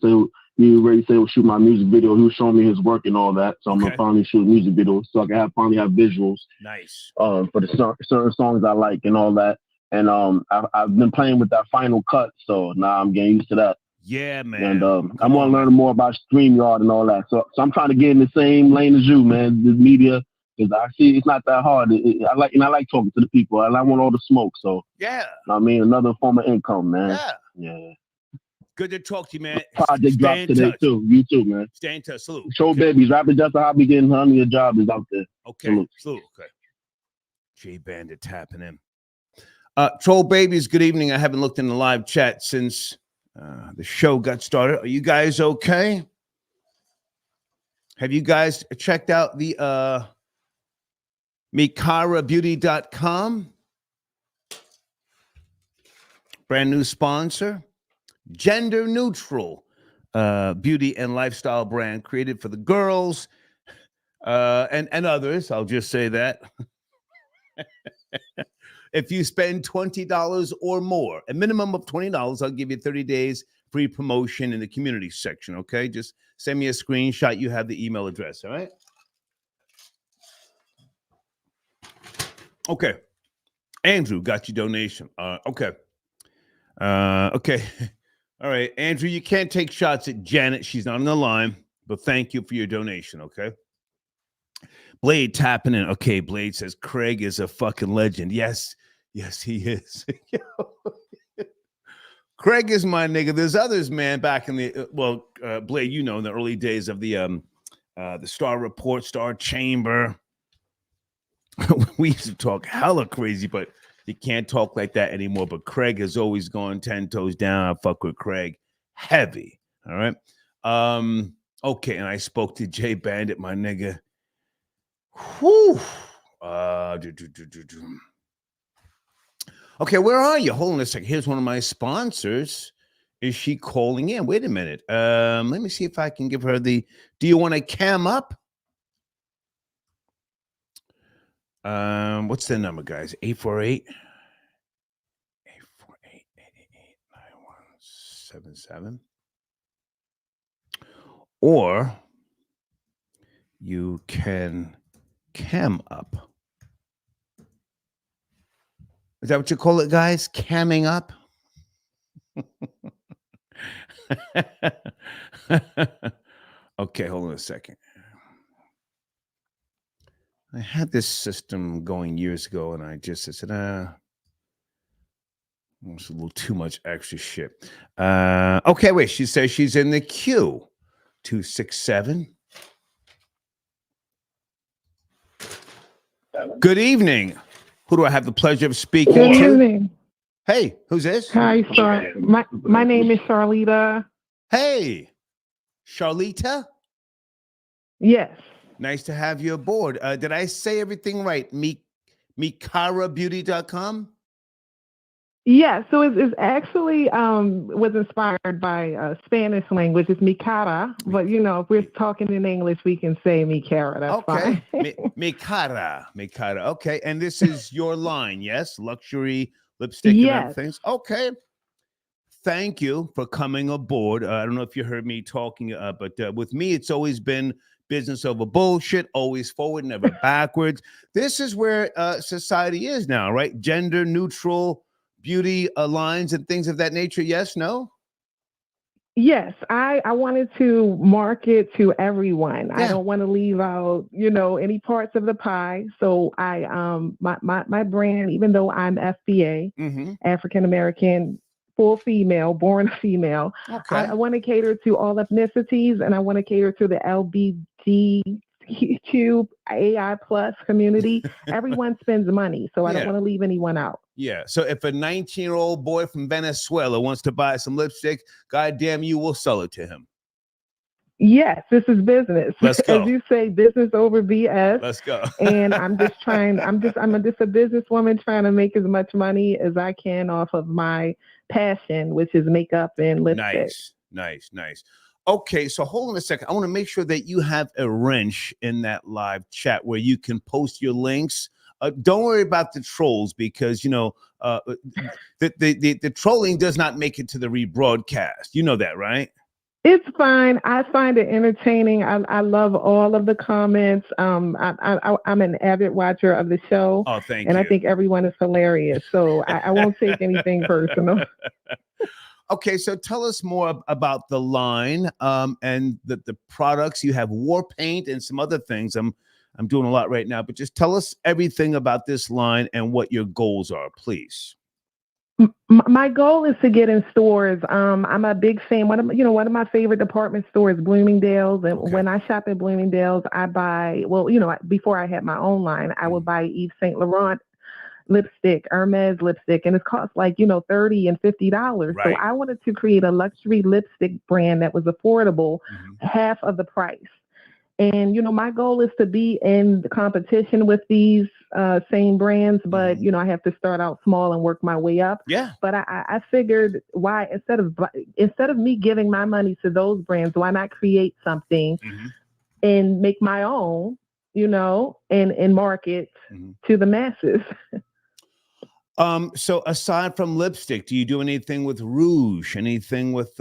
ready to shoot my music video. He was showing me his work and all that, so I'm gonna finally shoot music videos so I can finally have visuals. Nice. For the certain songs I like and all that, and I've been playing with that Final Cut, so now I'm getting used to that. Yeah, man. And I want to learn more about StreamYard and all that. So I'm trying to get in the same lane as you, man. The media. Because I see it's not that hard. I like talking to the people, and I want all the smoke. So I mean, another form of income, man. Yeah. Good to talk to you, man. Project dropped today too. You too, man. Stay in touch. Salute. Show babies, rapping just a hobby, getting honey. Your job is out there. Okay. Salute. Okay. J Bandit tapping in. Troll babies. Good evening. I haven't looked in the live chat since the show got started. Are you guys okay? Have you guys checked out the MikaraBeauty.com, brand new sponsor, gender neutral beauty and lifestyle brand created for the girls and others. I'll just say that. If you spend $20 or more, a minimum of $20, I'll give you 30 days free promotion in the community section. Okay, just send me a screenshot. You have the email address. All right. Okay. Andrew got your donation. Okay. Okay. All right. Andrew, you can't take shots at Janet. She's not on the line, but thank you for your donation. Okay. Blade tapping in. Okay. Blade says Craig is a fucking legend. Yes. Yes, he is. Craig is my nigga. There's others, man, back in the, Blade, you know, in the early days of the Star Report, Star Chamber. We used to talk hella crazy, but you can't talk like that anymore. But Craig has always gone 10 toes down. I fuck with Craig heavy. All right. Okay. And I spoke to J Bandit, my nigga. Whew. Okay. Where are you? Hold on a second. Here's one of my sponsors. Is she calling in? Wait a minute. Let me see if I can give her do you want to cam up? What's the number, guys? 848-888-9177. Or you can cam up. Is that what you call it, guys? Camming up? Okay, hold on a second. I had this system going years ago, and I said, it's a little too much extra shit. Okay, wait. She says she's in the queue. 267. Good evening. Who do I have the pleasure of speaking to? Good evening. Hey, who's this? Hi, sir. My name is Charlita. Hey, Charlita? Yes. Nice to have you aboard. Did I say everything right? MikaraBeauty.com? Yeah, so it's actually was inspired by Spanish language. It's Mikara, but you know, if we're talking in English, we can say Mikara. That's fine. Mikara. Okay, and this is your line, yes? Luxury lipstick and other things. Okay. Thank you for coming aboard. I don't know if you heard me talking, but with me, it's always been business over bullshit, always forward, never backwards. This is where society is now, right? Gender neutral beauty lines and things of that nature. Yes, no? Yes, I wanted to market to everyone. I don't want to leave out, you know, any parts of the pie. So I my brand, even though I'm FBA, African American, full female, born female, I want to cater to all ethnicities, and I want to cater to the LGBTQ AI plus community. Everyone spends money, so I don't want to leave anyone out. Yeah. So if a 19-year-old boy from Venezuela wants to buy some lipstick, goddamn, you will sell it to him. Yes, this is business. Let's go. As you say, business over BS. Let's go. And I'm just a businesswoman trying to make as much money as I can off of my passion, which is makeup and lipstick. Nice. Okay, so hold on a second. I want to make sure that you have a wrench in that live chat where you can post your links. Don't worry about the trolls because the trolling does not make it to the rebroadcast. You know that, right? It's fine. I find it entertaining. I love all of the comments. I'm an avid watcher of the show. Oh, thank you. And I think everyone is hilarious. So I won't take anything personal. Okay, so tell us more about the line and the products. You have war paint and some other things. I'm doing a lot right now, but just tell us everything about this line and what your goals are, please. My goal is to get in stores. I'm a big fan. One of my favorite department stores, Bloomingdale's. And when I shop at Bloomingdale's, I buy, before I had my own line, I would buy Yves Saint Laurent lipstick, Hermes lipstick, and it costs like, $30 and $50. Right. So I wanted to create a luxury lipstick brand that was affordable, half of the price. And, my goal is to be in the competition with these same brands, but, I have to start out small and work my way up. Yeah. But I figured why, instead of me giving my money to those brands, why not create something and make my own, and market to the masses. So aside from lipstick, do you do anything with rouge, anything with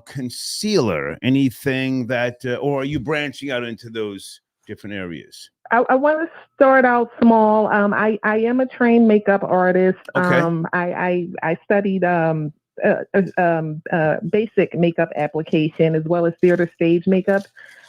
concealer, anything that, or are you branching out into those different areas? I want to start out small. I am a trained makeup artist. Okay. I studied basic makeup application as well as theater stage makeup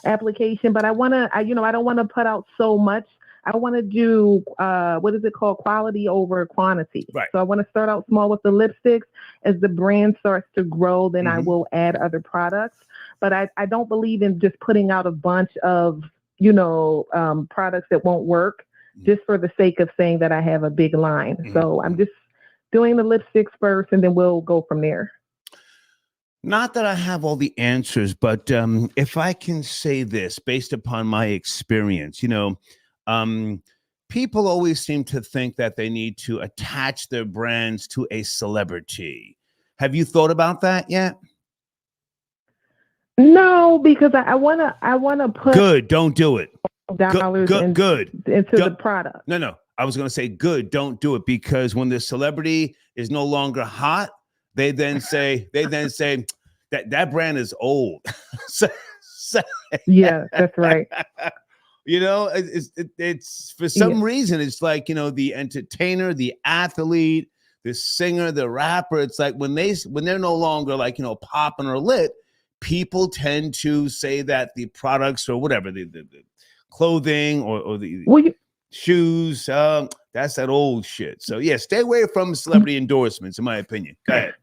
application, but I don't want to put out so much. I want to do, what is it called? Quality over quantity. Right. So I want to start out small with the lipsticks. As the brand starts to grow, then I will add other products. But I don't believe in just putting out a bunch of, products that won't work just for the sake of saying that I have a big line. So I'm just doing the lipsticks first, and then we'll go from there. Not that I have all the answers, but if I can say this based upon my experience, people always seem to think that they need to attach their brands to a celebrity. Have you thought about that yet? No, because I wanna put good. Don't do it. Dollars good into the product. No. I was going to say good. Don't do it, because when the celebrity is no longer hot, they then say that brand is old. Yeah, that's right. It's for some reason, it's like, the entertainer, the athlete, the singer, the rapper. It's like when they're no longer like, popping or lit, people tend to say that the products or whatever, the clothing or the shoes, that's that old shit. So yeah, stay away from celebrity endorsements, in my opinion. Go ahead.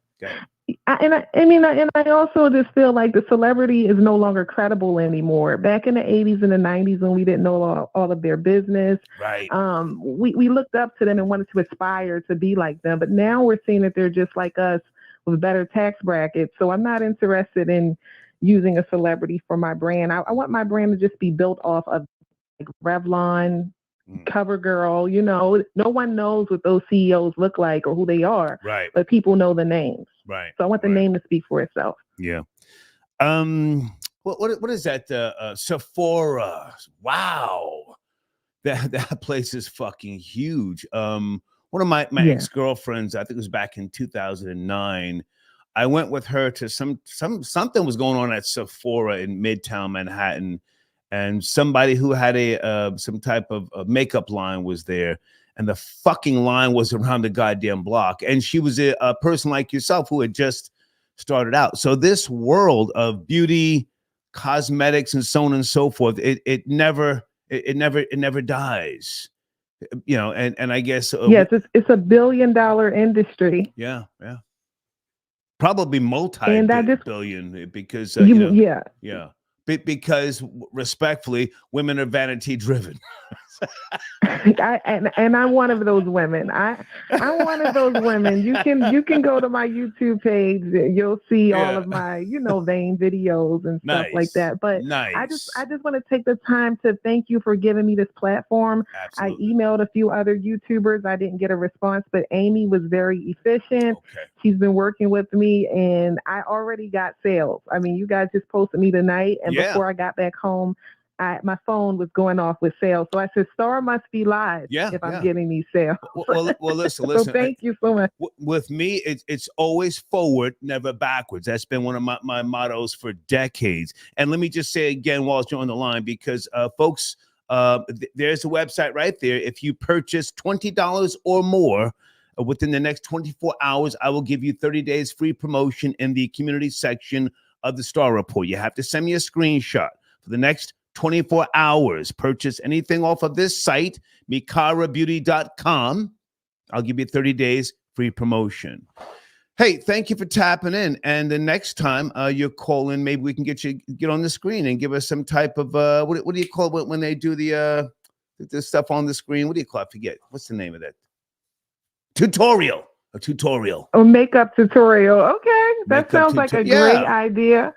I also just feel like the celebrity is no longer credible anymore. Back in the 80s and the 90s, when we didn't know all of their business, right? We looked up to them and wanted to aspire to be like them. But now we're seeing that they're just like us with better tax brackets. So I'm not interested in using a celebrity for my brand. I want my brand to just be built off of like Revlon, CoverGirl. No one knows what those CEOs look like or who they are, right? But people know the names. Right. So I want the name to speak for itself. Yeah. What is that? Sephora. Wow. That place is fucking huge. One of my ex-girlfriends, I think it was back in 2009. I went with her to something was going on at Sephora in Midtown Manhattan, and somebody who had some type of makeup line was there. And the fucking line was around the goddamn block. And she was a person like yourself who had just started out. So this world of beauty, cosmetics, and so on and so forth, it never dies. And I guess yes, it's $1 billion industry. Yeah. Probably multi-billion because because respectfully, women are vanity driven. And I'm one of those women. I'm one of those women. You can go to my YouTube page. You'll see all of my, vain videos and stuff like that. But I just want to take the time to thank you for giving me this platform. Absolutely. I emailed a few other YouTubers. I didn't get a response, but Amy was very efficient. Okay. She's been working with me, and I already got sales. I mean, you guys just posted me tonight, and before I got back home, my phone was going off with sales. So I said, Star must be live if I'm getting these sales. Well, listen. So thank you so much. With me, it's always forward, never backwards. That's been one of my mottos for decades. And let me just say again while you're on the line, because folks, there's a website right there. If you purchase $20 or more within the next 24 hours, I will give you 30 days free promotion in the community section of the Star Report. You have to send me a screenshot for the next 24 hours. Purchase anything off of this site, mikarabeauty.com. I'll give you 30 days free promotion. Hey, thank you for tapping in. And the next time you're calling, maybe we can get on the screen and give us some type of what do you call it when they do the stuff on the screen? What do you call it? I forget. What's the name of that? Tutorial. A tutorial. A makeup tutorial. Okay. That sounds like a great idea.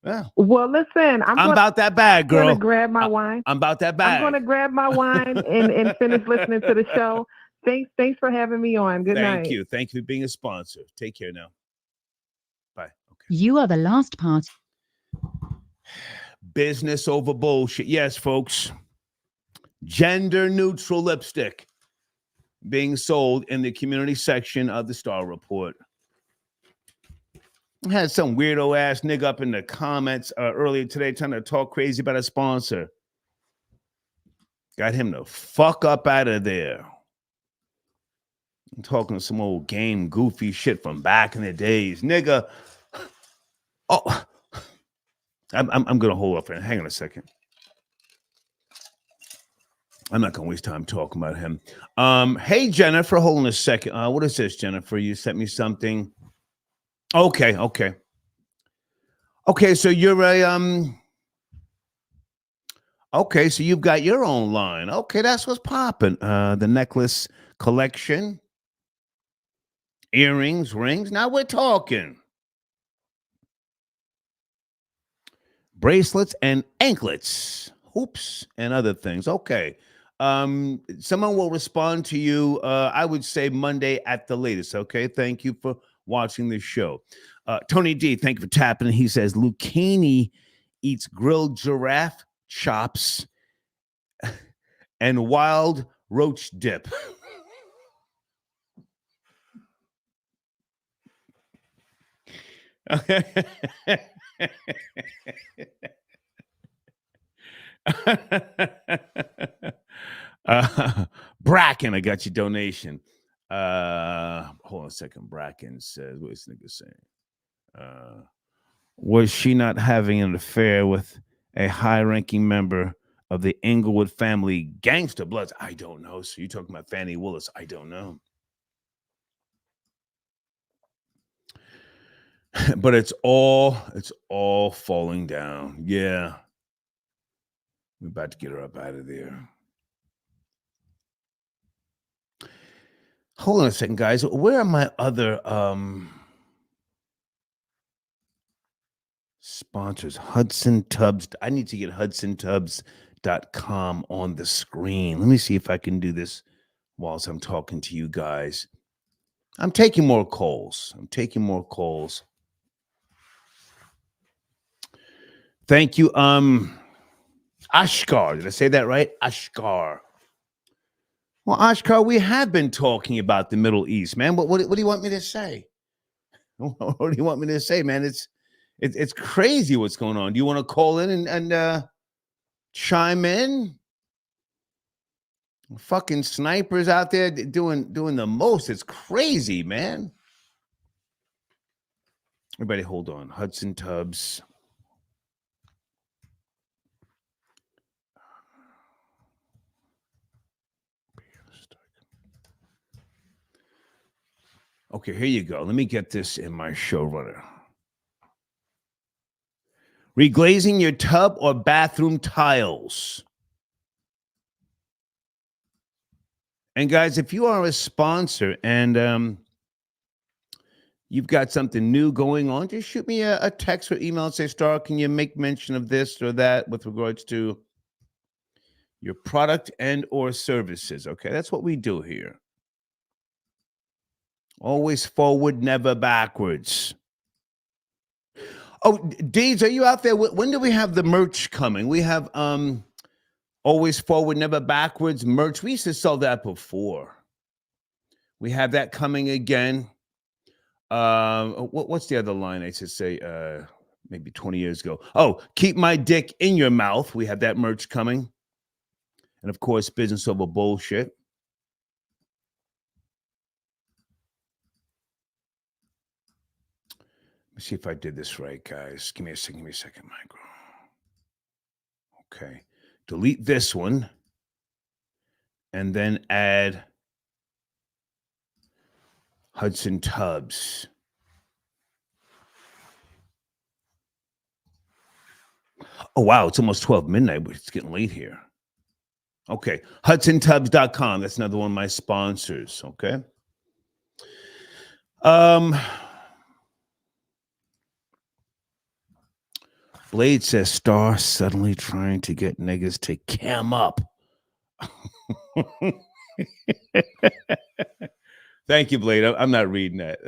Yeah. Well, listen, I'm about that bag, girl. I'm going to grab my wine. I'm about that bag. I'm going to grab my wine and finish listening to the show. Thanks for having me on. Good night. Thank you. Thank you for being a sponsor. Take care now. Bye. Okay. You are the last part. Business over bullshit. Yes, folks. Gender neutral lipstick being sold in the community section of the Star Report. I had some weirdo ass nigga up in the comments earlier today trying to talk crazy about a sponsor. Got him the fuck up out of there. I'm talking some old game goofy shit from back in the days. Nigga. Oh, I'm going to hold up and hang on a second. I'm not going to waste time talking about him. Hey, Jennifer, hold on a second. What is this, Jennifer? You sent me something. Okay. So you're a okay, so you've got your own line. Okay, that's what's popping. The necklace collection, earrings, rings. Now we're talking. Bracelets and anklets, hoops, and other things. Okay. Someone will respond to you, I would say Monday at the latest. Okay. Thank you for watching this show. Tony D, thank you for tapping. He says Lucchini eats grilled giraffe chops and wild roach dip. Bracken, I got your donation. Hold on a second. Bracken says, what's this nigga saying? Was she not having an affair with a high-ranking member of the Englewood family gangster bloods? I don't know. So you're talking about Fanny Willis? I don't know. But it's all falling down. Yeah. We're about to get her up out of there. Hold on a second, guys. Where are my other sponsors? Hudson Tubbs. I need to get HudsonTubbs.com on the screen. Let me see if I can do this whilst I'm talking to you guys. I'm taking more calls. Thank you. Ashkar. Did I say that right? Ashkar. Well, Ashkar, we have been talking about the Middle East, man. What do you want me to say? What do you want me to say, man? It's crazy what's going on. Do you want to call in and chime in? Fucking snipers out there doing the most. It's crazy, man. Everybody hold on. Hudson Tubbs. Okay, here you go. Let me get this in my showrunner. Reglazing your tub or bathroom tiles. And guys, if you are a sponsor and you've got something new going on, just shoot me a text or email and say, Star, can you make mention of this or that with regards to your product and or services? Okay, that's what we do here. Always forward, never backwards. Oh, Deeds, are you out there? When do we have the merch coming? We have always forward, never backwards merch. We used to sell that before. We have that coming again. What's the other line I used to say maybe 20 years ago? Oh, keep my dick in your mouth. We have that merch coming. And of course, business over bullshit. Let me see if I did this right, guys. Give me a second, Micro. Okay. Delete this one. And then add Hudson Tubbs. Oh, wow. It's almost 12 midnight, but it's getting late here. Okay. HudsonTubbs.com. That's another one of my sponsors. Okay. Blade says, Star suddenly trying to get niggas to cam up. Thank you, Blade. I'm not reading that.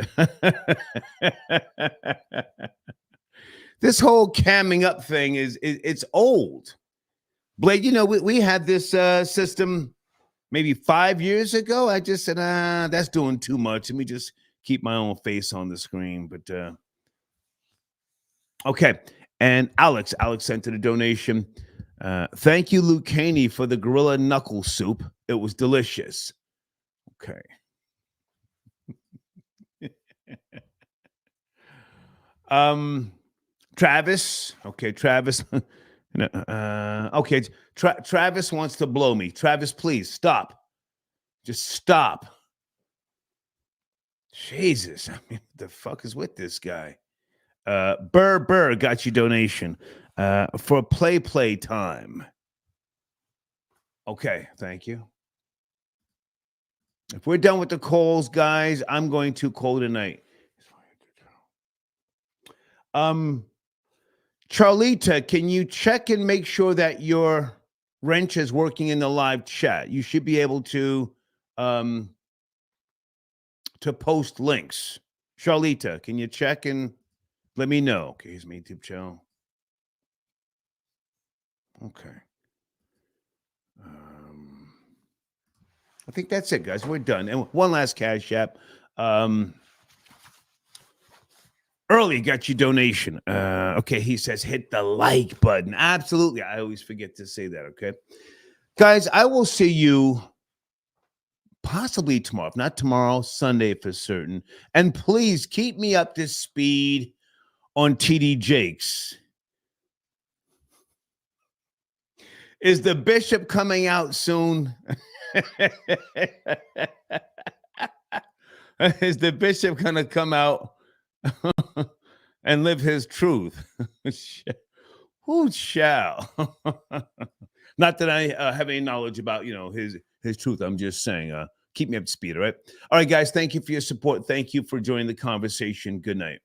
This whole camming up thing it's old. Blade, we had this system maybe 5 years ago. I just said, that's doing too much. Let me just keep my own face on the screen. But okay. And Alex sent in a donation. Thank you, Luke Caney, for the gorilla knuckle soup. It was delicious. Okay. Travis. Okay, Travis. Okay, Travis wants to blow me. Travis, please stop. Just stop. Jesus, I mean, what the fuck is with this guy? Burr got you donation for play time. Okay, thank you. If we're done with the calls, guys, I'm going to call tonight. Charlita, can you check and make sure that your wrench is working in the live chat? You should be able to post links. Charlita, can you check and let me know? Okay, here's my YouTube channel. Okay. I think that's it, guys. We're done. And one last cash app. Early got your donation. Okay, he says hit the like button. Absolutely. I always forget to say that, okay? Guys, I will see you possibly tomorrow. If not tomorrow, Sunday for certain. And please keep me up to speed on TD Jakes. Is the bishop coming out soon? Is the bishop going to come out and live his truth? Who shall? Not that I have any knowledge about, his truth. I'm just saying, keep me up to speed, all right? All right, guys, thank you for your support. Thank you for joining the conversation. Good night.